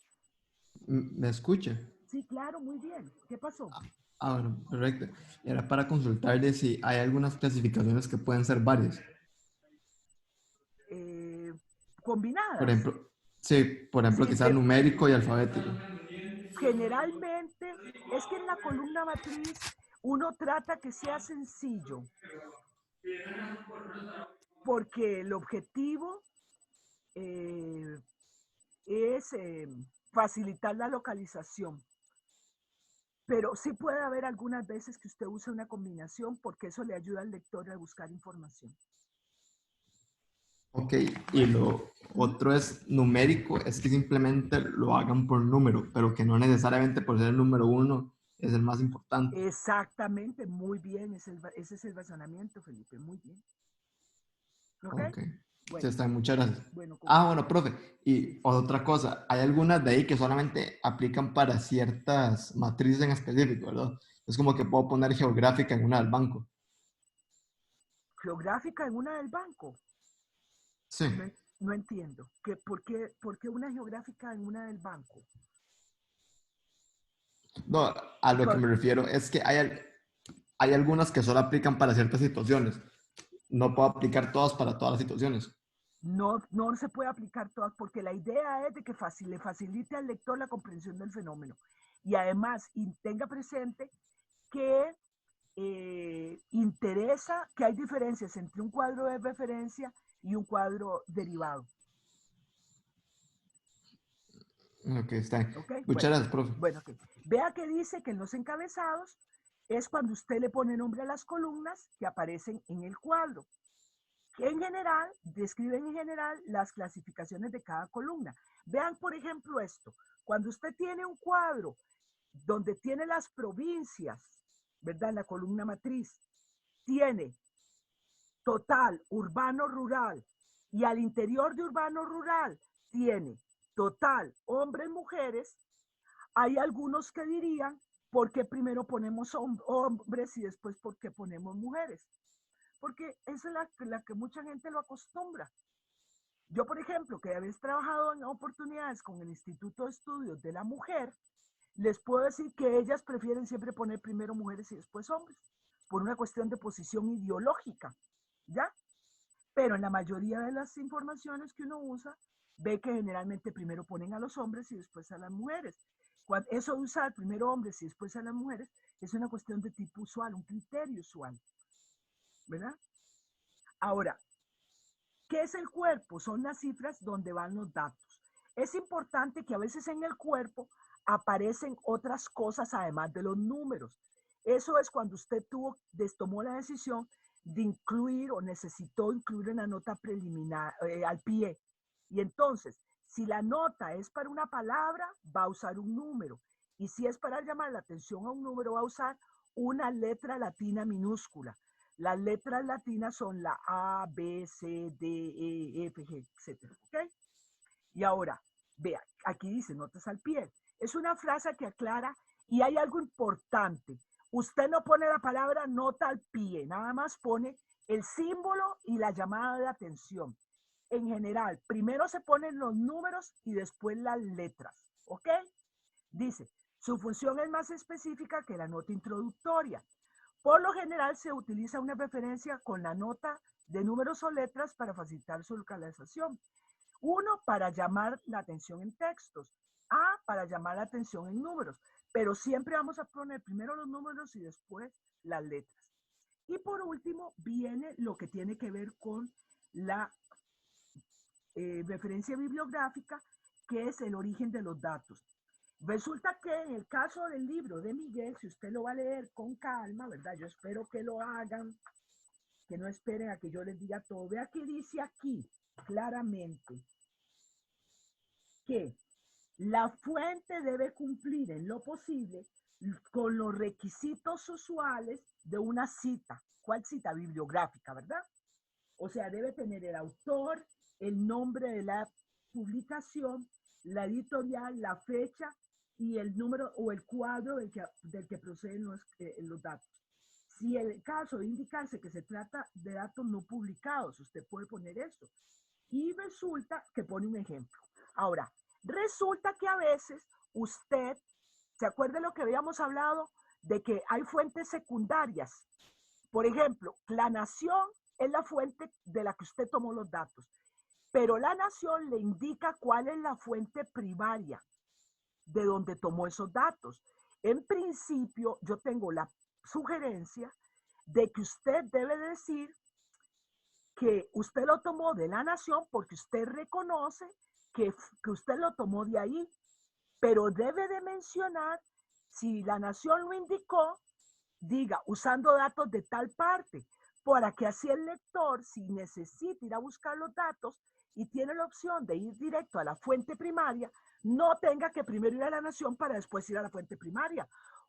¿me escucha? Sí, claro, muy bien. ¿Qué pasó? Ah, bueno, perfecto. Era para consultarle si hay algunas clasificaciones que pueden ser varias. Combinadas. Por ejemplo, sí, por ejemplo, Sí, que sea numérico y alfabético. generalmente es que en la columna matriz uno trata que sea sencillo, porque el objetivo es facilitar la localización. Pero sí puede haber algunas veces que usted use una combinación porque eso le ayuda al lector a buscar información. Ok, y lo otro es numérico, es que simplemente lo hagan por número, pero que no necesariamente por ser el número 1 es el más importante. Exactamente, muy bien, ese es el razonamiento, Felipe, muy bien. ¿Ok? Ok. Bueno, Sí, está, muchas gracias. bueno, Bueno, profe, y otra cosa, hay algunas de ahí que solamente aplican para ciertas matrices en específico, ¿verdad? Es como que puedo poner geográfica en una del banco. geográfica en una del banco. Sí. No entiendo. ¿Por qué una geográfica en una del banco? No, a lo que me refiero es que hay algunas que solo aplican para ciertas situaciones. No puedo aplicar todas para todas las situaciones. No se puede aplicar todas porque la idea es de que le facilite al lector la comprensión del fenómeno. Y además, tenga presente que interesa que hay diferencias entre un cuadro de referencia y un cuadro derivado. Ok, está bien. ¿Okay? Muchas gracias, profe. Bueno, okay. Vea que dice que en los encabezados es cuando usted le pone nombre a las columnas que aparecen en el cuadro. Que en general, describen en general las clasificaciones de cada columna. Vean, por ejemplo, esto. Cuando usted tiene un cuadro donde tiene las provincias, ¿verdad? En la columna matriz, tiene total, urbano, rural, y al interior de urbano, rural, tiene total, hombres, mujeres. Hay algunos que dirían, ¿por qué primero ponemos hombres y después por qué ponemos mujeres? Porque esa es la que mucha gente lo acostumbra. Yo, por ejemplo, que habéis trabajado en oportunidades con el Instituto de Estudios de la Mujer, les puedo decir que ellas prefieren siempre poner primero mujeres y después hombres, por una cuestión de posición ideológica, ¿ya? Pero en la mayoría de las informaciones que uno usa, ve que generalmente primero ponen a los hombres y después a las mujeres. Eso de usar primero hombres y después a las mujeres es una cuestión de tipo usual, un criterio usual, ¿verdad? Ahora, ¿qué es el cuerpo? Son las cifras donde van los datos. Es importante que a veces en el cuerpo aparecen otras cosas además de los números. Eso es cuando usted tomó la decisión de incluir o necesitó incluir una nota preliminar al pie. Y entonces, si la nota es para una palabra, va a usar un número. Y si es para llamar la atención a un número, va a usar una letra latina minúscula. Las letras latinas son la A, B, C, D, E, F, G, etc. ¿Ok? Y ahora, vea, aquí dice notas al pie. Es una frase que aclara y hay algo importante. Usted no pone la palabra nota al pie, nada más pone el símbolo y la llamada de atención. En general, primero se ponen los números y después las letras. ¿Ok? Dice, su función es más específica que la nota introductoria. Por lo general se utiliza una referencia con la nota de números o letras para facilitar su localización. 1 para llamar la atención en textos, A para llamar la atención en números, pero siempre vamos a poner primero los números y después las letras. Y por último viene lo que tiene que ver con la referencia bibliográfica, que es el origen de los datos. Resulta que en el caso del libro de Miguel, si usted lo va a leer con calma, ¿verdad? Yo espero que lo hagan, que no esperen a que yo les diga todo. Vea que dice aquí claramente que la fuente debe cumplir en lo posible con los requisitos usuales de una cita. ¿Cuál cita? Bibliográfica, ¿verdad? O sea, debe tener el autor, el nombre de la publicación, la editorial, la fecha y el número o el cuadro del que proceden los datos. Si el caso de indicarse que se trata de datos no publicados, usted puede poner eso. Y resulta que pone un ejemplo. Ahora, resulta que a veces usted, ¿se acuerda de lo que habíamos hablado? De que hay fuentes secundarias. Por ejemplo, La Nación es la fuente de la que usted tomó los datos, pero La Nación le indica cuál es la fuente primaria de donde tomó esos datos. En principio, yo tengo la sugerencia de que usted debe decir que usted lo tomó de La Nación porque usted reconoce que usted lo tomó de ahí, pero debe de mencionar, si La Nación lo indicó, diga, usando datos de tal parte, para que así el lector, si necesita ir a buscar los datos y tiene la opción de ir directo a la fuente primaria, no tenga que primero ir a La Nación para después ir a la fuente primaria.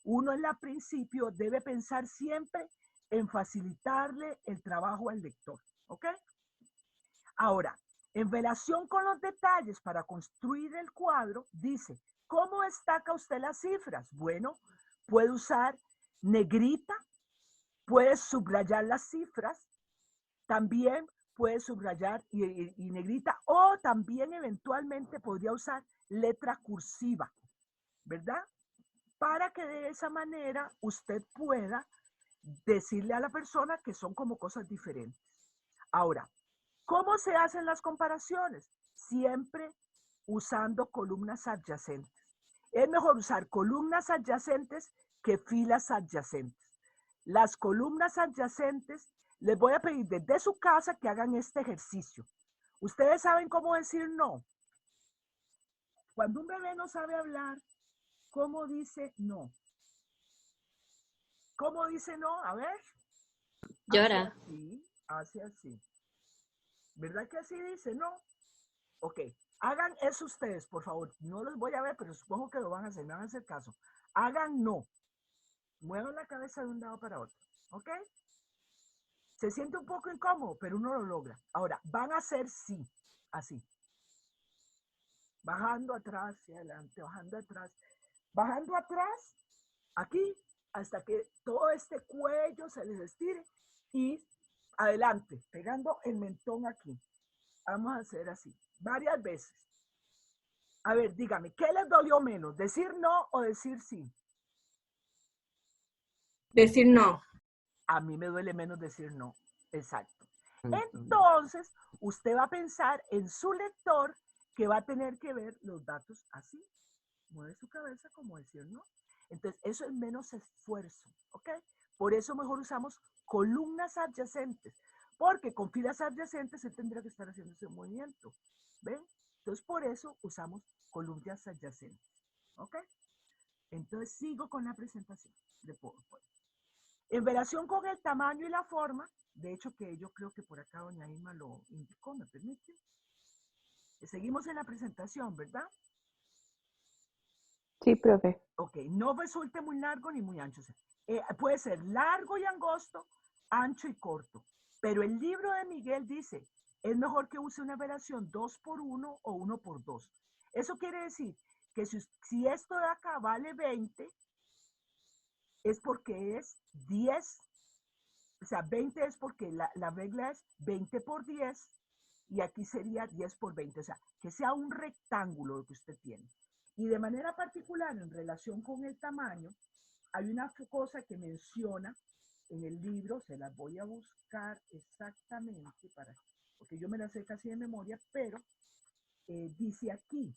uno en el principio debe pensar siempre en facilitarle el trabajo al lector, ¿ok? Ahora, en relación con los detalles para construir el cuadro, dice, ¿cómo destaca usted las cifras? Bueno, puede usar negrita, puede subrayar las cifras, también puede subrayar y negrita, o también eventualmente podría usar letra cursiva, ¿verdad? Para que de esa manera usted pueda decirle a la persona que son como cosas diferentes. Ahora, ¿cómo se hacen las comparaciones? Siempre usando columnas adyacentes. Es mejor usar columnas adyacentes que filas adyacentes. Las columnas adyacentes, les voy a pedir desde su casa que hagan este ejercicio. ¿Ustedes saben cómo decir no? Cuando un bebé no sabe hablar, ¿cómo dice no? ¿Cómo dice no? A ver. Llora. Hace así. ¿Verdad que así dice no? Ok. Hagan eso ustedes, por favor. No los voy a ver, pero supongo que lo van a hacer. Me van a hacer caso. Hagan no. Muevan la cabeza de un lado para otro. ¿Ok? Se siente un poco incómodo, pero uno lo logra. Ahora, van a hacer sí. Así. Bajando atrás y adelante, bajando atrás. Bajando atrás, aquí, hasta que todo este cuello se les estire. Y adelante, pegando el mentón aquí. Vamos a hacer así, varias veces. A ver, dígame, ¿qué les dolió menos? ¿Decir no o decir sí? Decir no. A mí me duele menos decir no. Exacto. Entonces, usted va a pensar en su lector que va a tener que ver los datos así. Mueve su cabeza como decir no. Entonces, eso es menos esfuerzo, ¿ok? Por eso mejor usamos columnas adyacentes, porque con filas adyacentes él tendría que estar haciendo ese movimiento, ¿ven? Entonces, por eso usamos columnas adyacentes, ¿ok? Entonces, sigo con la presentación de PowerPoint. En relación con el tamaño y la forma, de hecho que yo creo que por acá doña Irma lo indicó, ¿me permite? Seguimos en la presentación, ¿verdad? Sí, profe. Ok, no resulte muy largo ni muy ancho. O sea, puede ser largo y angosto, ancho y corto. Pero el libro de Miguel dice, es mejor que use una relación 2x1 o 1x2. Eso quiere decir que si esto de acá vale 20, es porque es 10. O sea, 20 es porque la regla es 20 por 10 y aquí sería 10 por 20. O sea, que sea un rectángulo lo que usted tiene. Y de manera particular, en relación con el tamaño, hay una cosa que menciona en el libro, se las voy a buscar exactamente, porque yo me la sé casi de memoria, pero dice aquí,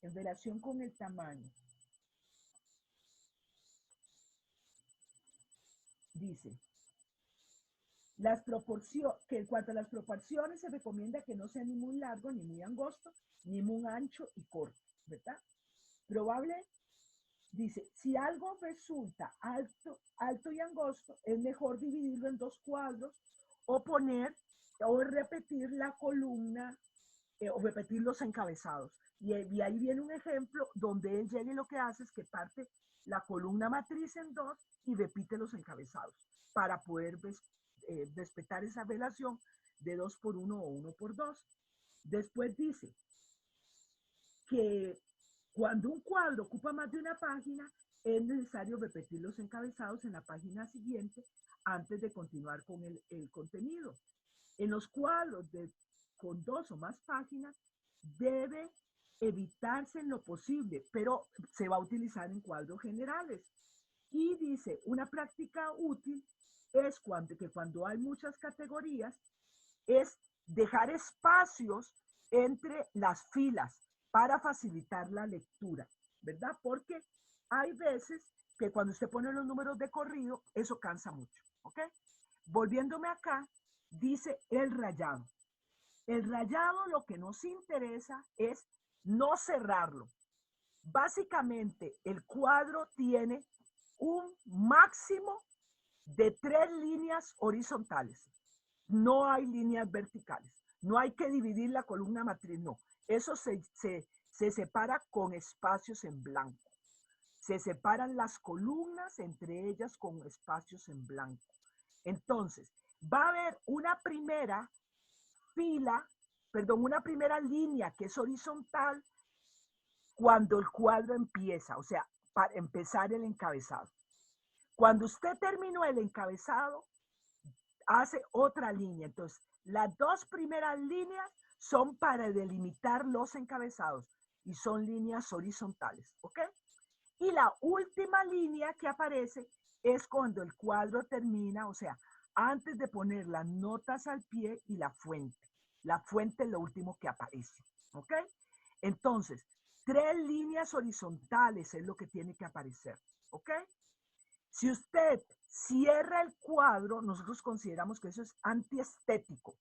en relación con el tamaño, dice, que en cuanto a las proporciones se recomienda que no sea ni muy largo, ni muy angosto, ni muy ancho y corto, ¿verdad? Probable, dice, si algo resulta alto y angosto, es mejor dividirlo en 2 cuadros o repetir la columna o repetir los encabezados. Y ahí viene un ejemplo donde él llega y lo que hace es que parte la columna matriz en 2 y repite los encabezados para poder respetar esa relación de 2x1 o 1x2. Después dice que cuando un cuadro ocupa más de una página, es necesario repetir los encabezados en la página siguiente antes de continuar con el contenido. En los cuadros con 2 o más páginas, debe evitarse en lo posible, pero se va a utilizar en cuadros generales. Y dice, una práctica útil es que cuando hay muchas categorías, es dejar espacios entre las filas para facilitar la lectura, ¿verdad? Porque hay veces que cuando usted pone los números de corrido, eso cansa mucho, ¿ok? Volviéndome acá, dice el rayado. El rayado lo que nos interesa es no cerrarlo. Básicamente, el cuadro tiene un máximo de 3 líneas horizontales. No hay líneas verticales. No hay que dividir la columna matriz, no. Eso se separa con espacios en blanco. Se separan las columnas entre ellas con espacios en blanco. Entonces, va a haber una primera una primera línea que es horizontal cuando el cuadro empieza, o sea, para empezar el encabezado. Cuando usted terminó el encabezado, hace otra línea. Entonces, las dos primeras líneas son para delimitar los encabezados y son líneas horizontales, ¿ok? Y la última línea que aparece es cuando el cuadro termina, o sea, antes de poner las notas al pie y la fuente. La fuente es lo último que aparece, ¿ok? Entonces, 3 líneas horizontales es lo que tiene que aparecer, ¿ok? Si usted cierra el cuadro, nosotros consideramos que eso es antiestético.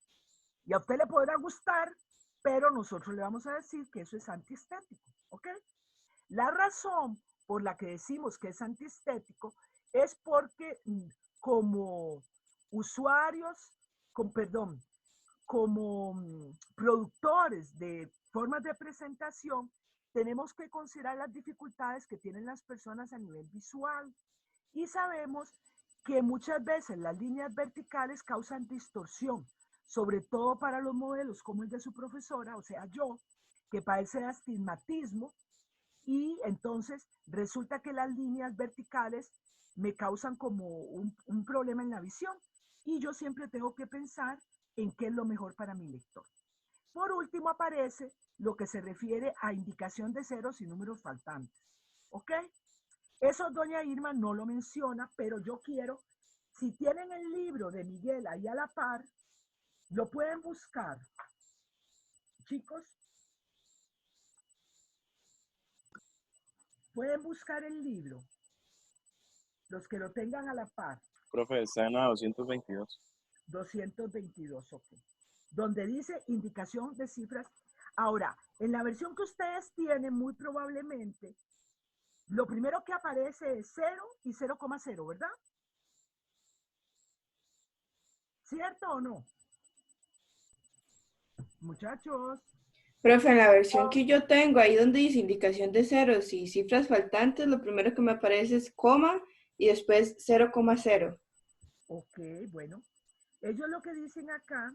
Y a usted le podrá gustar, pero nosotros le vamos a decir que eso es antiestético, ¿ok? La razón por la que decimos que es antiestético es porque como usuarios, como productores de formas de presentación, tenemos que considerar las dificultades que tienen las personas a nivel visual. Y sabemos que muchas veces las líneas verticales causan distorsión, sobre todo para los modelos como el de su profesora, o sea, yo, que padece de astigmatismo, y entonces resulta que las líneas verticales me causan como un problema en la visión, y yo siempre tengo que pensar en qué es lo mejor para mi lector. Por último aparece lo que se refiere a indicación de ceros y números faltantes, ¿ok? Eso doña Irma no lo menciona, pero yo quiero, si tienen el libro de Miguel ahí a la par, lo pueden buscar. Chicos, pueden buscar el libro, los que lo tengan a la par. Profe, está en la 222. 222, ok. Donde dice indicación de cifras. Ahora, en la versión que ustedes tienen, muy probablemente, lo primero que aparece es 0 y 0,0, ¿verdad? ¿Cierto o no? Muchachos. Profe, en la versión que yo tengo, ahí donde dice indicación de ceros y cifras faltantes, lo primero que me aparece es coma y después 0,0. Ok, bueno. Ellos lo que dicen acá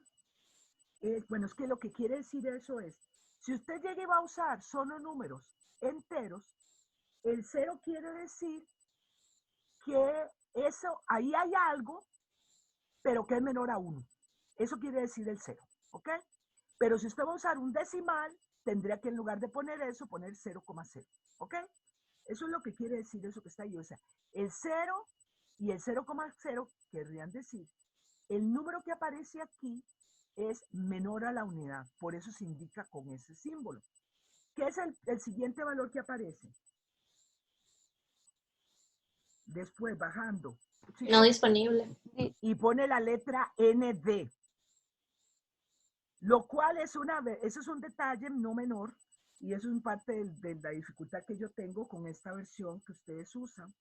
es, bueno, es que lo que quiere decir eso es, si usted llega y va a usar solo números enteros, el 0 quiere decir que eso, ahí hay algo, pero que es menor a 1. Eso quiere decir el 0, ¿ok? Pero si usted va a usar un decimal, tendría que en lugar de poner eso, poner 0,0, ¿ok? Eso es lo que quiere decir eso que está ahí. O sea, el 0 y el 0,0 querrían decir, el número que aparece aquí es menor a la unidad, por eso se indica con ese símbolo. ¿Qué es el siguiente valor que aparece? Después, bajando. No disponible. Y pone la letra ND. Lo cual eso es un detalle no menor, y eso es parte de la dificultad que yo tengo con esta versión que ustedes usan,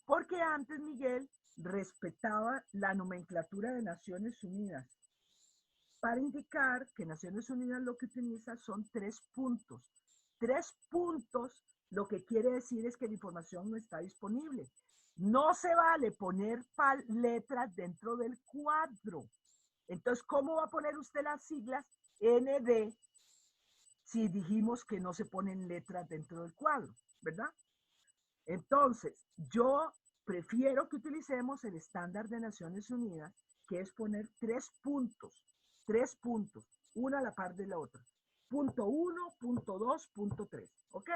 porque antes Miguel respetaba la nomenclatura de Naciones Unidas para indicar que Naciones Unidas lo que utiliza son 3 puntos. 3 puntos lo que quiere decir es que la información no está disponible. No se vale poner letras dentro del cuadro. Entonces, ¿cómo va a poner usted las siglas ND si dijimos que no se ponen letras dentro del cuadro, ¿verdad? Entonces, yo prefiero que utilicemos el estándar de Naciones Unidas, que es poner 3 puntos, una a la par de la otra. Punto 1, punto 2, punto 3, ¿ok?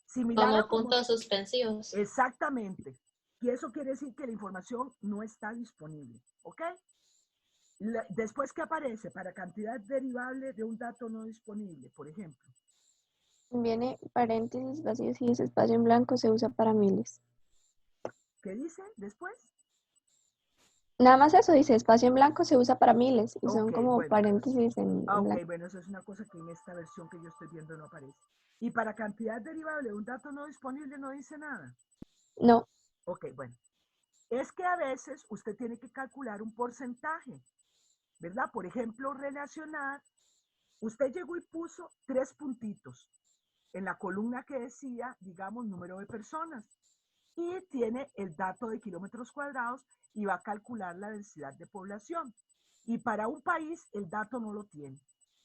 Similar Como puntos suspensivos. Exactamente. Y eso quiere decir que la información no está disponible, ¿ok? Después, ¿qué aparece? Para cantidad derivable de un dato no disponible, por ejemplo. Viene paréntesis vacíos y ese espacio en blanco se usa para miles. ¿Qué dice después? Nada más eso, dice espacio en blanco se usa para miles y son Ok, como bueno. paréntesis en Ok, blanco. bueno, eso es una cosa que en esta versión que yo estoy viendo no aparece. Y para cantidad derivable de un dato no disponible no dice nada. No, Ok, bueno. Es que a veces usted tiene que calcular un porcentaje, ¿verdad? Por ejemplo, relacionar, usted llegó y puso 3 puntitos. en la columna que decía, digamos, número de personas. Y tiene el dato de kilómetros cuadrados y va a calcular la densidad de población. Y para un país el dato no lo tiene.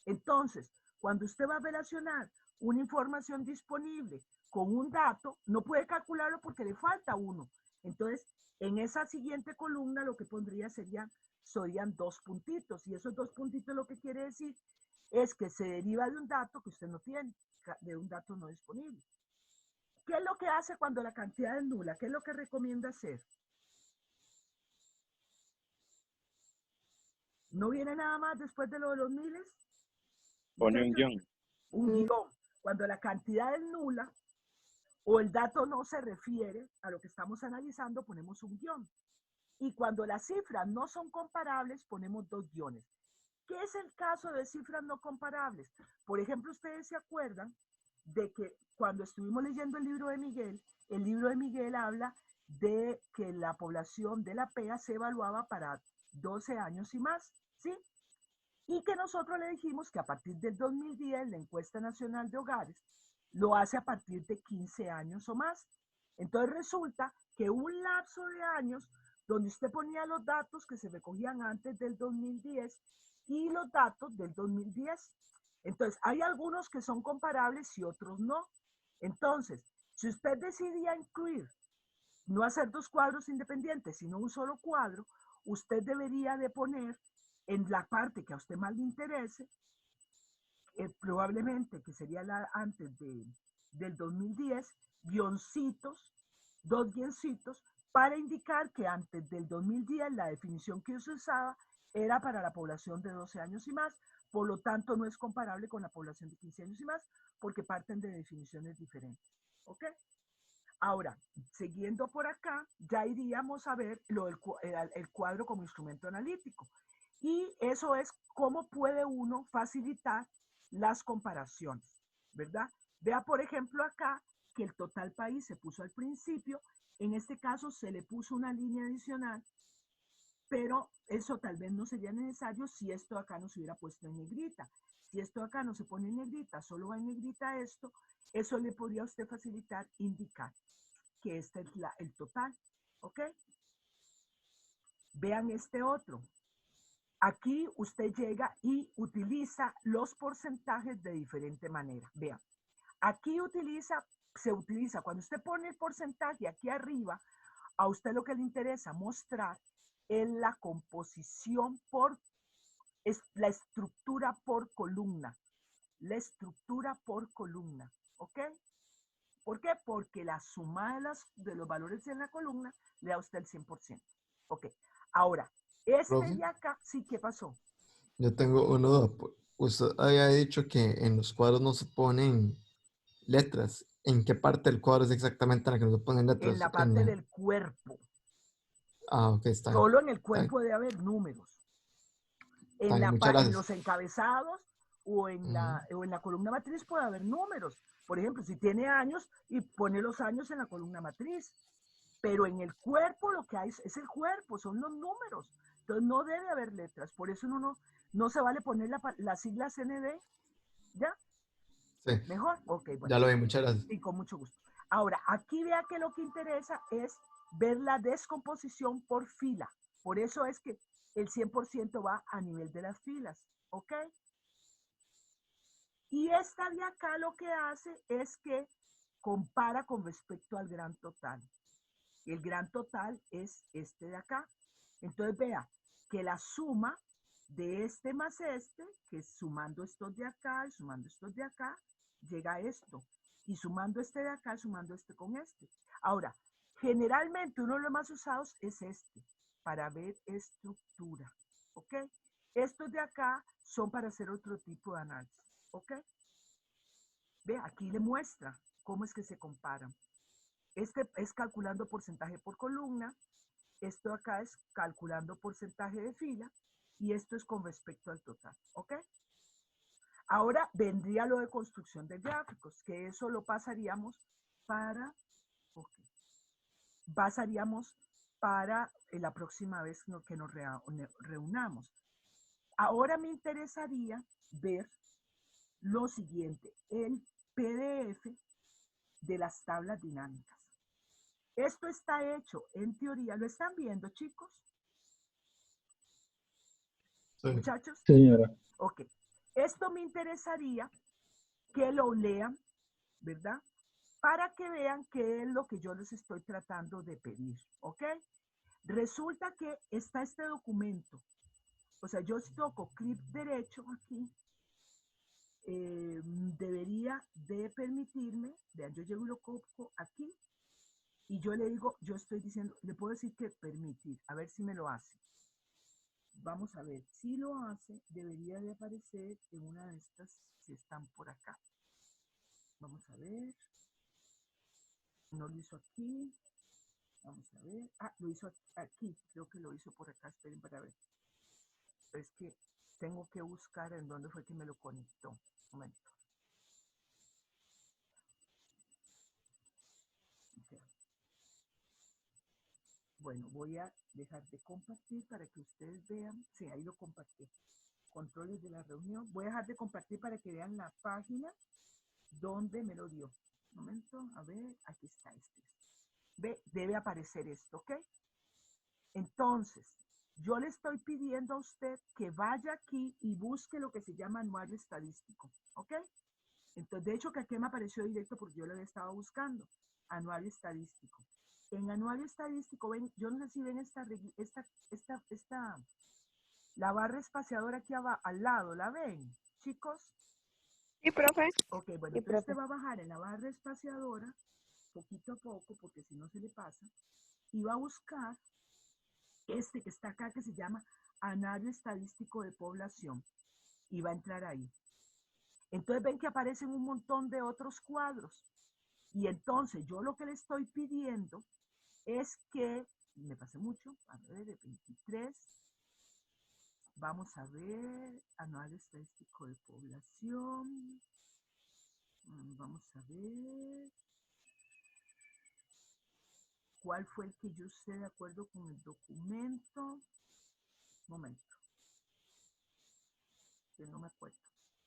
Entonces, cuando usted va a relacionar una información disponible con un dato, no puede calcularlo porque le falta uno. Entonces, en esa siguiente columna lo que pondría serían 2 puntitos. Y esos 2 puntitos lo que quiere decir es que se deriva de un dato que usted no tiene, de un dato no disponible. ¿Qué es lo que hace cuando la cantidad es nula? ¿Qué es lo que recomienda hacer? ¿No viene nada más después de lo de los miles? Pone un Muchachos, guión. un guión. Cuando la cantidad es nula o el dato no se refiere a lo que estamos analizando, ponemos un guión. Y cuando las cifras no son comparables, ponemos 2 guiones. ¿Qué es el caso de cifras no comparables? Por ejemplo, ustedes se acuerdan de que cuando estuvimos leyendo el libro de Miguel habla de que la población de la PEA se evaluaba para 12 años y más, ¿sí? Y que nosotros le dijimos que a partir del 2010 la encuesta nacional de hogares lo hace a partir de 15 años o más. Entonces resulta que un lapso de años donde usted ponía los datos que se recogían antes del 2010 y los datos del 2010. Entonces, hay algunos que son comparables y otros no. Entonces, si usted decidía incluir, no hacer 2 cuadros independientes, sino un solo cuadro, usted debería de poner en la parte que a usted más le interese, probablemente que sería la antes del 2010, guioncitos, 2 guioncitos, para indicar que antes del 2010 la definición que se usaba era para la población de 12 años y más, por lo tanto no es comparable con la población de 15 años y más, porque parten de definiciones diferentes. ¿Ok? Ahora, siguiendo por acá, ya iríamos a ver el cuadro como instrumento analítico. Y eso es cómo puede uno facilitar las comparaciones, ¿verdad? Vea, por ejemplo, acá que el total país se puso al principio. En este caso se le puso una línea adicional, pero eso tal vez no sería necesario si esto acá no se hubiera puesto en negrita. Si esto acá no se pone en negrita, solo va en negrita esto, eso le podría a usted facilitar indicar que este es el total, ¿ok? Vean este otro. Aquí usted llega y utiliza los porcentajes de diferente manera. Vean, aquí se utiliza, cuando usted pone el porcentaje aquí arriba, a usted lo que le interesa mostrar es la composición es la estructura por columna. La estructura por columna, ¿ok? ¿Por qué? Porque la suma de los valores en la columna le da a usted el 100%. Ok, ahora, Profe, de acá, sí, ¿qué pasó? yo tengo una duda. Usted había dicho que en los cuadros no se ponen letras. ¿En qué parte del cuadro es exactamente en la que no se ponen letras? En la parte del cuerpo. Ah, ok, está bien. Solo en el Está bien, cuerpo debe haber números. está En, bien, muchas en gracias. los encabezados o en la columna matriz puede haber números. Por ejemplo, si tiene años y pone los años en la columna matriz. Pero en el cuerpo lo que hay es el cuerpo, son los números. Entonces no debe haber letras. Por eso no se vale poner la sigla CND. ¿Ya? Sí, ¿Mejor? Ok, bueno. ya lo vi, muchas gracias. Y con mucho gusto. Ahora, aquí vea que lo que interesa es ver la descomposición por fila. Por eso es que el 100% va a nivel de las filas. ¿Ok? Y esta de acá lo que hace es que compara con respecto al gran total. El gran total es este de acá. Entonces vea que la suma de este más este, que es sumando estos de acá y sumando estos de acá, llega a esto. Y sumando este de acá, sumando este con este. Ahora, generalmente uno de los más usados es este, para ver estructura. ¿Ok? Estos de acá son para hacer otro tipo de análisis. ¿Ok? Ve, aquí le muestra cómo es que se comparan. Este es calculando porcentaje por columna, esto acá es calculando porcentaje de fila y esto es con respecto al total, ¿ok? Ahora vendría lo de construcción de gráficos, que eso lo pasaríamos para, la próxima vez que nos reunamos. Ahora me interesaría ver lo siguiente, PDF de las tablas dinámicas. Esto está hecho, en teoría, ¿lo están viendo, chicos? Sí. Muchachos. Señora. Ok. Esto me interesaría que lo lean, ¿verdad? Para que vean qué es lo que yo les estoy tratando de pedir, ¿ok? Resulta que está este documento. O sea, yo si toco clic derecho aquí, debería de permitirme, vean, yo llego y lo coloco aquí, y yo le digo, yo estoy diciendo, le puedo decir que permitir, a ver si me lo hace. Vamos a ver, si lo hace, debería de aparecer en una de estas que están por acá. Vamos a ver. No lo hizo aquí. Vamos a ver. Ah, lo hizo aquí. Creo que lo hizo por acá. Esperen para ver. Es que tengo que buscar en dónde fue que me lo conectó. Un momento. Okay. Bueno, voy a dejar de compartir para que ustedes vean. Sí, ahí lo compartí. Controles de la reunión. Voy a dejar de compartir para que vean la página donde me lo dio. Un momento, a ver, aquí está este. Ve, debe aparecer esto, ¿ok? Entonces, yo le estoy pidiendo a usted que vaya aquí y busque lo que se llama anuario estadístico, ¿ok? Entonces, de hecho, que aquí me apareció directo porque yo lo había estado buscando. Anuario estadístico. En anuario estadístico, ven, yo no sé si ven la barra espaciadora aquí al lado, ¿la ven, chicos? Sí, profe. Ok, bueno, Sí, entonces profe. usted va a bajar en la barra espaciadora, poquito a poco, porque si no se le pasa, y va a buscar este que está acá, que se llama Anuario Estadístico de Población, y va a entrar ahí. Entonces ven que aparecen un montón de otros cuadros, y entonces yo lo que le estoy pidiendo es que, me pasé mucho, a ver, de 23, vamos a ver, Anuario Estadístico de Población, vamos a ver, ¿cuál fue el que yo usé de acuerdo con el documento? Momento. Que no me acuerdo.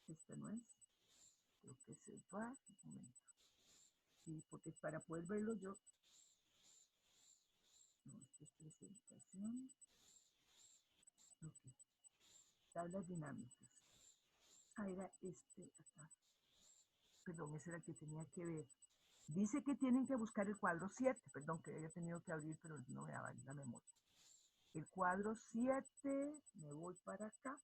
Este no es. Creo que es el par. Un momento. Sí, porque para poder verlo yo. No, esto es presentación. Ok. Tablas dinámicas. Ah, era este acá. Perdón, ese era el que tenía que ver. Dice que tienen que buscar el cuadro 7. Perdón, que había tenido que abrir, pero no me daba la memoria. El cuadro 7, me voy para acá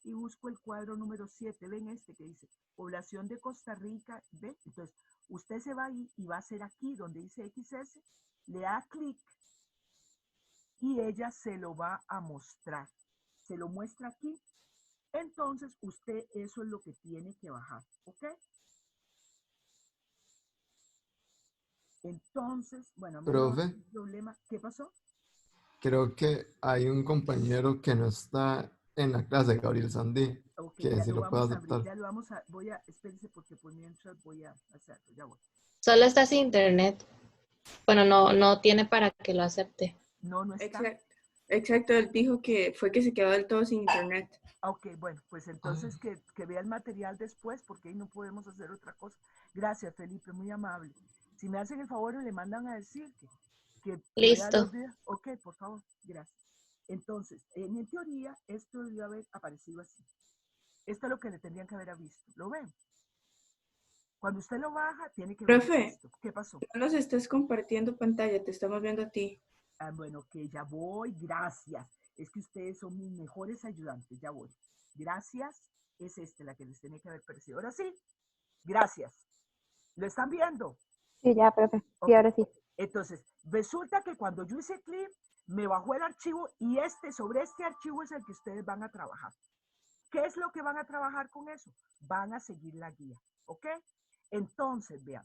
y busco el cuadro número 7. Ven este que dice población de Costa Rica. ¿Ve? Entonces, usted se va ahí y va a hacer aquí donde dice XS, le da clic y ella se lo va a mostrar. Se lo muestra aquí. Entonces, usted eso es lo que tiene que bajar. ¿Ok? Entonces, bueno, a mí no hay Profe, problema. ¿Qué pasó? creo que hay un compañero que no está en la clase, Gabriel Sandí, Ok, que ya sí lo lo puedo vamos a abrir, aceptar. ya lo vamos a, espérense porque por mientras voy a hacerlo, ya voy. Solo está sin internet. Bueno, no tiene para que lo acepte. No, no está. Exacto, él dijo que fue que se quedó del todo sin internet. Ok, bueno, pues entonces que vea el material después porque ahí no podemos hacer otra cosa. Gracias, Felipe, muy amable. Si me hacen el favor y le mandan a decir que vea Listo. los videos. Ok, por favor, gracias. Entonces, en teoría, esto debió haber aparecido así. Esto es lo que le tendrían que haber visto. ¿Lo ven? Cuando usted lo baja, tiene que ver Profe, esto. ¿Qué pasó? no nos estás compartiendo pantalla, te estamos viendo a ti. Ah, bueno, que ya voy, gracias. Es que ustedes son mis mejores ayudantes, ya voy. Gracias, es la que les tiene que haber parecido. Ahora sí, gracias. ¿Lo están viendo? Sí, ya, profe. Sí, Ok. ahora sí. Entonces, resulta que cuando yo hice clic, me bajó el archivo y sobre este archivo es el que ustedes van a trabajar. ¿Qué es lo que van a trabajar con eso? Van a seguir la guía, ¿ok? Entonces, vean,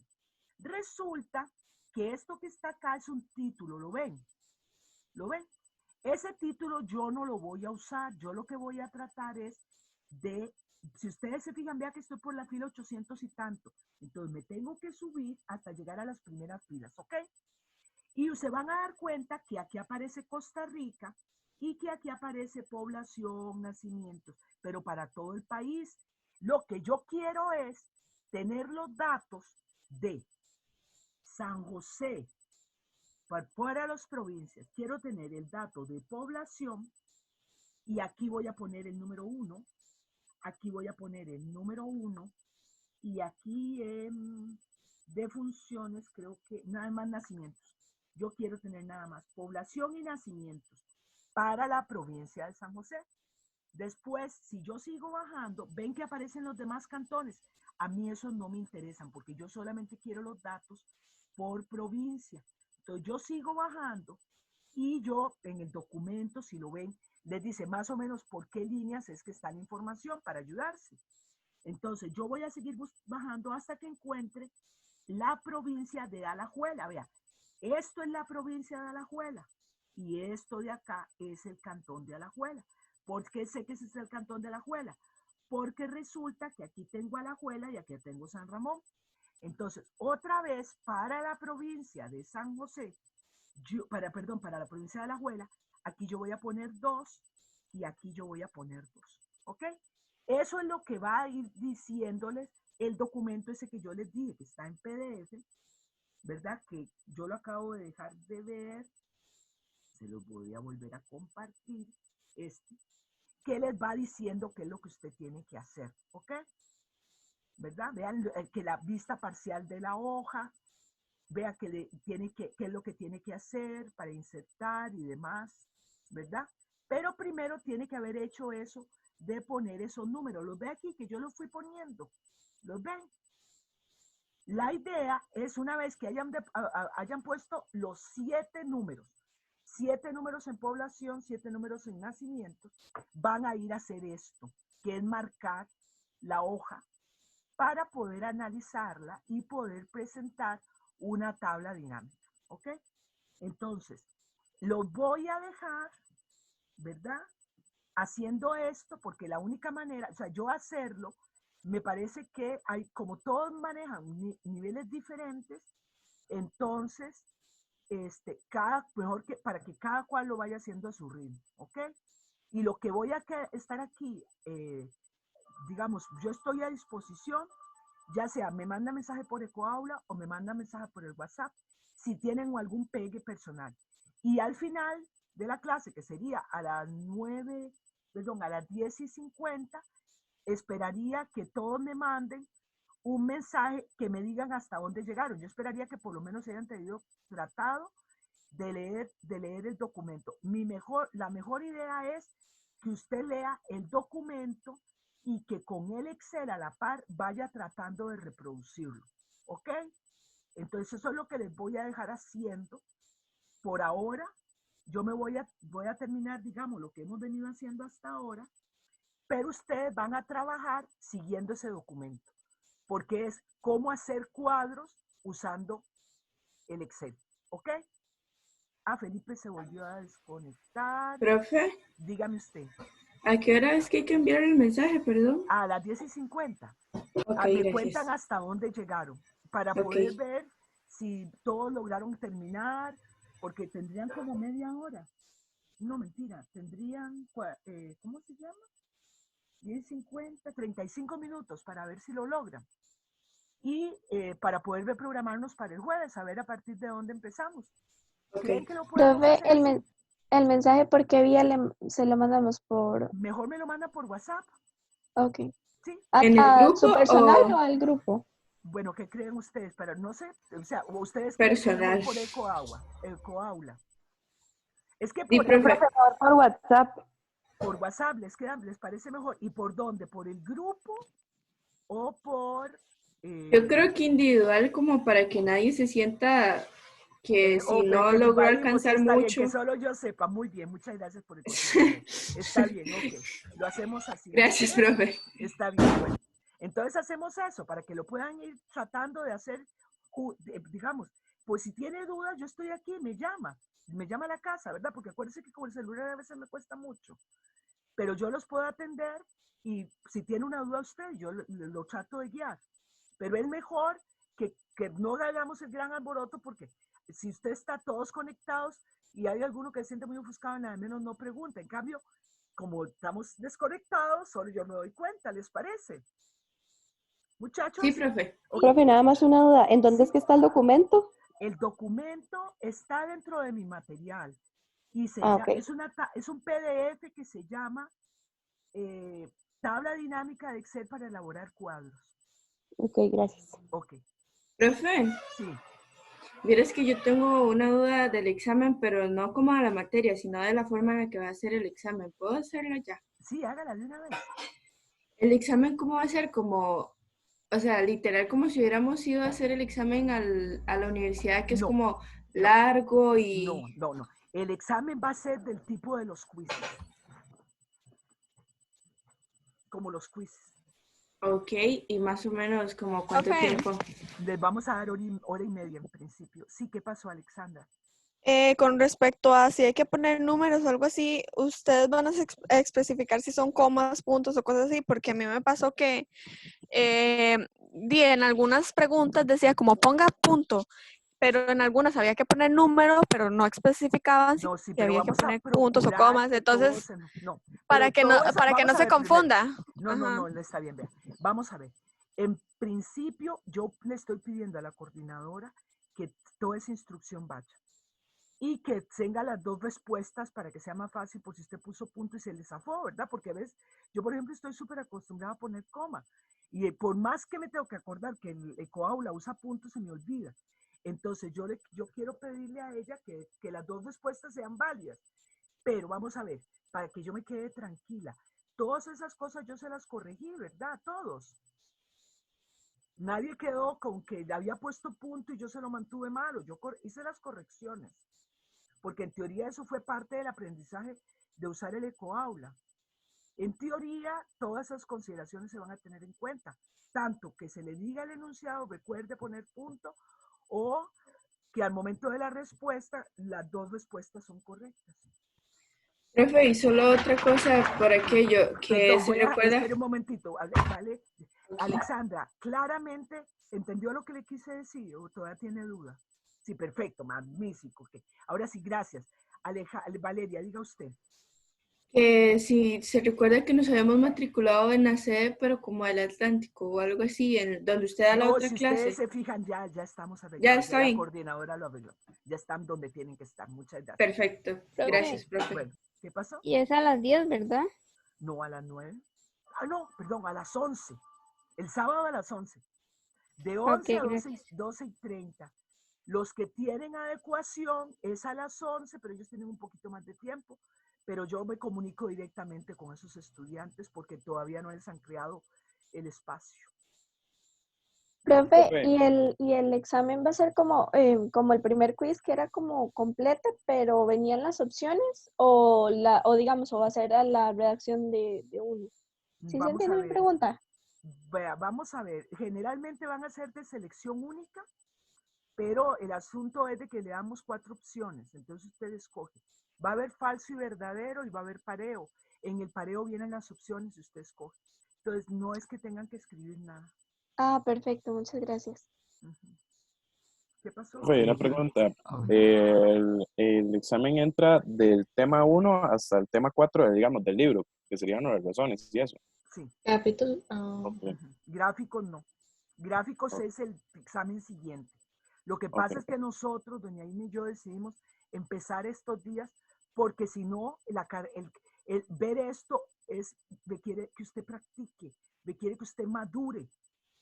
resulta que esto que está acá es un título, ¿lo ven? ¿Lo ven? Ese título yo no lo voy a usar. Yo lo que voy a tratar es de, si ustedes se fijan, vean que estoy por la fila 800 y tanto. Entonces me tengo que subir hasta llegar a las primeras filas, ¿ok? Y se van a dar cuenta que aquí aparece Costa Rica y que aquí aparece población, nacimientos, pero para todo el país. Lo que yo quiero es tener los datos de San José para las provincias. Quiero tener el dato de población y aquí voy a poner el número 1, aquí voy a poner el número 1 y aquí en defunciones creo que nada más nacimientos. Yo quiero tener nada más población y nacimientos para la provincia de San José. Después, si yo sigo bajando, ven que aparecen los demás cantones. A mí esos no me interesan porque yo solamente quiero los datos por provincia. Entonces yo sigo bajando y yo en el documento, si lo ven, les dice más o menos por qué líneas es que está la información para ayudarse. Entonces yo voy a seguir bajando hasta que encuentre la provincia de Alajuela. Vea, esto es la provincia de Alajuela y esto de acá es el cantón de Alajuela. ¿Por qué sé que ese es el cantón de Alajuela? Porque resulta que aquí tengo Alajuela y aquí tengo San Ramón. Entonces, otra vez, para la provincia de San José, para la provincia de Alajuela, aquí yo voy a poner 2 y aquí yo voy a poner 2. ¿Ok? Eso es lo que va a ir diciéndoles el documento ese que yo les dije, que está en PDF, ¿verdad? Que yo lo acabo de dejar de ver. Se los voy a volver a compartir. Que les va diciendo qué es lo que usted tiene que hacer. ¿Ok? ¿Verdad? Vean que la vista parcial de la hoja, vea qué es lo que tiene que hacer para insertar y demás, ¿verdad? Pero primero tiene que haber hecho eso de poner esos números. Los ve aquí que yo los fui poniendo. ¿Los ven? La idea es una vez que hayan puesto los 7 números, 7 números en población, 7 números en nacimientos, van a ir a hacer esto, que es marcar la hoja para poder analizarla y poder presentar una tabla dinámica, ¿ok? Entonces, los voy a dejar, ¿verdad? Haciendo esto, porque la única manera, o sea, yo hacerlo, me parece que hay, como todos manejan niveles diferentes, entonces, mejor que para que cada cual lo vaya haciendo a su ritmo, ¿ok? Y lo que voy a estar aquí, digamos, yo estoy a disposición, ya sea me manda mensaje por EcoAula o me manda mensaje por el WhatsApp, si tienen algún pegue personal. Y al final de la clase, que sería a las 10:50, esperaría que todos me manden un mensaje que me digan hasta dónde llegaron. Yo esperaría que por lo menos hayan tratado de leer el documento. La mejor idea es que usted lea el documento y que con el Excel a la par vaya tratando de reproducirlo. ¿Ok? Entonces eso es lo que les voy a dejar haciendo por ahora. Yo voy a terminar, digamos, lo que hemos venido haciendo hasta ahora, pero ustedes van a trabajar siguiendo ese documento, porque es cómo hacer cuadros usando el Excel. ¿Ok? Felipe se volvió a desconectar. Profe, Dígame usted. ¿a qué hora es que hay que enviar el mensaje, perdón? A las 10:50. Ok, Me gracias. cuentan hasta dónde llegaron, para poder ver si todos lograron terminar, porque tendrían como media hora. No, mentira, tendrían, ¿cómo se llama? 10:50, 35 minutos para ver si lo logran. Y para poder programarnos para el jueves, a ver a partir de dónde empezamos. ¿Creen que lo podemos Profe, hacer así? el mensaje, ¿por qué vía se lo mandamos por...? Mejor me lo manda por WhatsApp. Ok. ¿Sí? ¿En el grupo ¿Su personal o...? o al grupo? Bueno, ¿qué creen ustedes? Pero no sé, o sea, ustedes Personal. por EcoAula. Es que Sí, por profe. Por WhatsApp. Por WhatsApp les parece mejor. ¿Y por dónde? ¿Por el grupo o por...? Yo creo que individual, como para que nadie se sienta que si no que logró invadimos, alcanzar está bien, mucho. que solo yo sepa. Muy bien, muchas gracias por el consejo. Está bien, ok. Lo hacemos así. Gracias, profe. Está bien, bueno. Entonces hacemos eso, para que lo puedan ir tratando de hacer, digamos, pues si tiene dudas, yo estoy aquí, me llama a la casa, ¿verdad? Porque acuérdense que con el celular a veces me cuesta mucho, pero yo los puedo atender y si tiene una duda usted, yo lo trato de guiar. Pero es mejor que no hagamos el gran alboroto, porque si usted está todos conectados y hay alguno que se siente muy ofuscado, nada menos no pregunta. En cambio, como estamos desconectados, solo yo me doy cuenta, ¿les parece? Muchachos. Sí, profe. Ok. Profe, nada más una duda. ¿En dónde es que está el documento? El documento está dentro de mi material y Ok. es un PDF que se llama Tabla Dinámica de Excel para elaborar cuadros. Ok, gracias. Ok, Profe, sí. vieras que yo tengo una duda del examen, pero no como de la materia, sino de la forma en la que va a ser el examen. ¿Puedo hacerlo ya? Sí, hágala de una vez. ¿El examen cómo va a ser? Como, o sea, literal como si hubiéramos ido a hacer el examen a la universidad, que es No, como largo y... No. El examen va a ser del tipo de los quizzes. Como los quizzes. Ok, y más o menos como cuánto Profe. tiempo. Les vamos a dar hora y media en principio. Sí, ¿qué pasó, Alexandra? Con respecto a si hay que poner números o algo así, ustedes van a especificar si son comas, puntos o cosas así, porque a mí me pasó que en algunas preguntas decía como ponga punto, pero en algunas había que poner número, pero no especificaban si No, sí, pero había que vamos a poner puntos o procurar comas, que entonces todos... No, para pero que no, todo eso, para que vamos no a se ver primero. confunda. No, Ajá. no, está bien, vea. Vamos a ver. En principio, yo le estoy pidiendo a la coordinadora que toda esa instrucción vaya y que tenga las dos respuestas para que sea más fácil por si usted puso punto y se le zafó, ¿verdad? Porque ves, yo por ejemplo estoy súper acostumbrada a poner coma y por más que me tengo que acordar que el ECOAULA usa puntos, se me olvida. Entonces yo quiero pedirle a ella que las dos respuestas sean válidas, pero vamos a ver, para que yo me quede tranquila. Todas esas cosas yo se las corregí, ¿verdad? Todos. Nadie quedó con que le había puesto punto y yo se lo mantuve malo. Yo hice las correcciones, porque en teoría eso fue parte del aprendizaje de usar el ECOAULA. En teoría, todas esas consideraciones se van a tener en cuenta, tanto que se le diga al enunciado, recuerde poner punto, o que al momento de la respuesta, las dos respuestas son correctas. Profe, y solo otra cosa por aquello que Perdón, se recuerda. espere un momentito, vale. Alexandra, ¿claramente entendió lo que le quise decir o todavía tiene duda? Sí, perfecto, magnífico. Okay. Ahora sí, gracias. Valeria, diga usted. Que si se recuerda que nos habíamos matriculado en la sede, pero como el Atlántico o algo así, en donde usted da la No, otra si clase. ustedes se fijan, ya estamos Ya arreglados. está La bien. coordinadora lo arregló. Ya están donde tienen que estar. Muchas gracias. Perfecto. Profe. Gracias, profe. Bueno, ¿qué pasó? Y es a las 10, ¿verdad? No, a las 9. Ah, no, perdón, a las 11. El sábado a las 11. De 11 a gracias. 12:30. Los que tienen adecuación es a las 11, pero ellos tienen un poquito más de tiempo. Pero yo me comunico directamente con esos estudiantes porque todavía no les han creado el espacio. Profe, Profe. y el examen va a ser como, como el primer quiz que era como completa, pero venían las opciones, o digamos, o va a ser a la redacción de uno. ¿Sí se Vamos entiende a mi ver. pregunta? Vea, vamos a ver. Generalmente van a ser de selección única, pero el asunto es de que le damos 4 opciones. Entonces usted escoge. Va a haber falso y verdadero y va a haber pareo. En el pareo vienen las opciones y usted escoge. Entonces no es que tengan que escribir nada. Ah, perfecto, muchas gracias. Uh-huh. ¿Qué pasó? Profe, una pregunta. Ah, El examen entra del tema 1 hasta el tema 4, digamos, del libro, que serían las razones y eso. Sí. Capítulo. Ok, Uh-huh. Gráficos no. Gráficos es el examen siguiente. Lo que pasa es que nosotros, doña Ina y yo, decidimos empezar estos días porque si no, el ver esto requiere que usted practique, requiere que usted madure.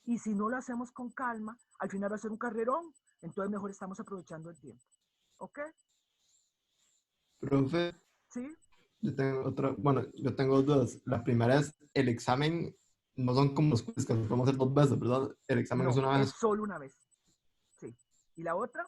Y si no lo hacemos con calma, al final va a ser un carrerón. Entonces mejor estamos aprovechando el tiempo. ¿Ok? profe, ¿Sí? yo tengo dudas. La primera es, el examen no son como los quiz que los podemos hacer 2 veces, ¿verdad? El examen No, es una es vez. solo una vez. Sí. ¿Y la otra?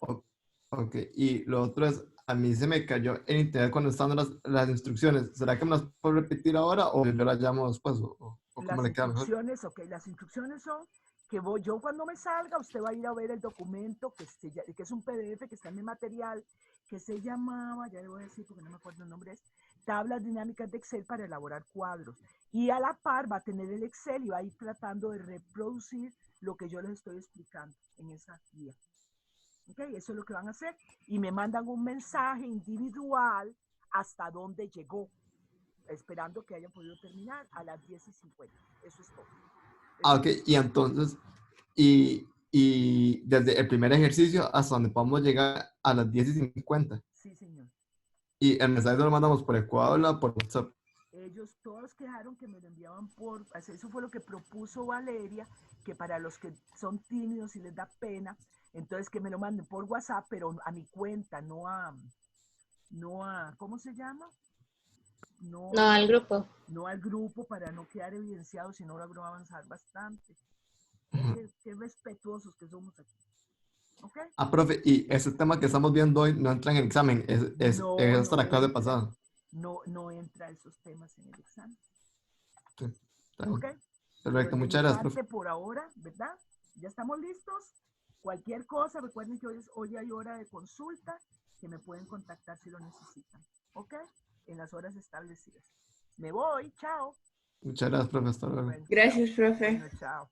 Ok, y lo otro es, a mí se me cayó en internet cuando estaban las instrucciones. ¿Será que me las puedo repetir ahora o yo las llamo después? ¿O cómo Las le queda mejor? instrucciones, ok, las instrucciones son que yo cuando me salga, usted va a ir a ver el documento que es un PDF que está en mi material, que se llamaba, ya le voy a decir porque no me acuerdo el nombre, es Tablas Dinámicas de Excel para elaborar cuadros. Y a la par va a tener el Excel y va a ir tratando de reproducir lo que yo les estoy explicando en esa guía. Ok, eso es lo que van a hacer. Y me mandan un mensaje individual hasta dónde llegó, esperando que hayan podido terminar a las 10:50. Eso es todo. Ok, y entonces, y desde el primer ejercicio hasta donde podamos llegar a las 10:50. Sí, señor. Y el mensaje lo mandamos por Ecuador, por WhatsApp. Ellos todos quejaron que me lo enviaban por, eso fue lo que propuso Valeria, que para los que son tímidos y les da pena, entonces que me lo manden por WhatsApp, pero a mi cuenta, no a, ¿cómo se llama? No al grupo. No al grupo para no quedar evidenciado, sino logró avanzar bastante. Qué respetuosos que somos aquí. ¿Ok? Ah, profe, y ese tema que estamos viendo hoy no entra en el examen, es No, hasta la clase entra. pasada. No entra esos temas en el examen. Sí, está bien. ¿Ok? Perfecto, Pero de muchas mi gracias, parte profe. por ahora, ¿verdad? ¿Ya estamos listos? Cualquier cosa, recuerden que hoy hay hora de consulta, que me pueden contactar si lo necesitan. ¿Ok? En las horas establecidas. Me voy, chao. Muchas gracias, profe. Hasta luego. Bueno, Gracias, profe. bueno, chao.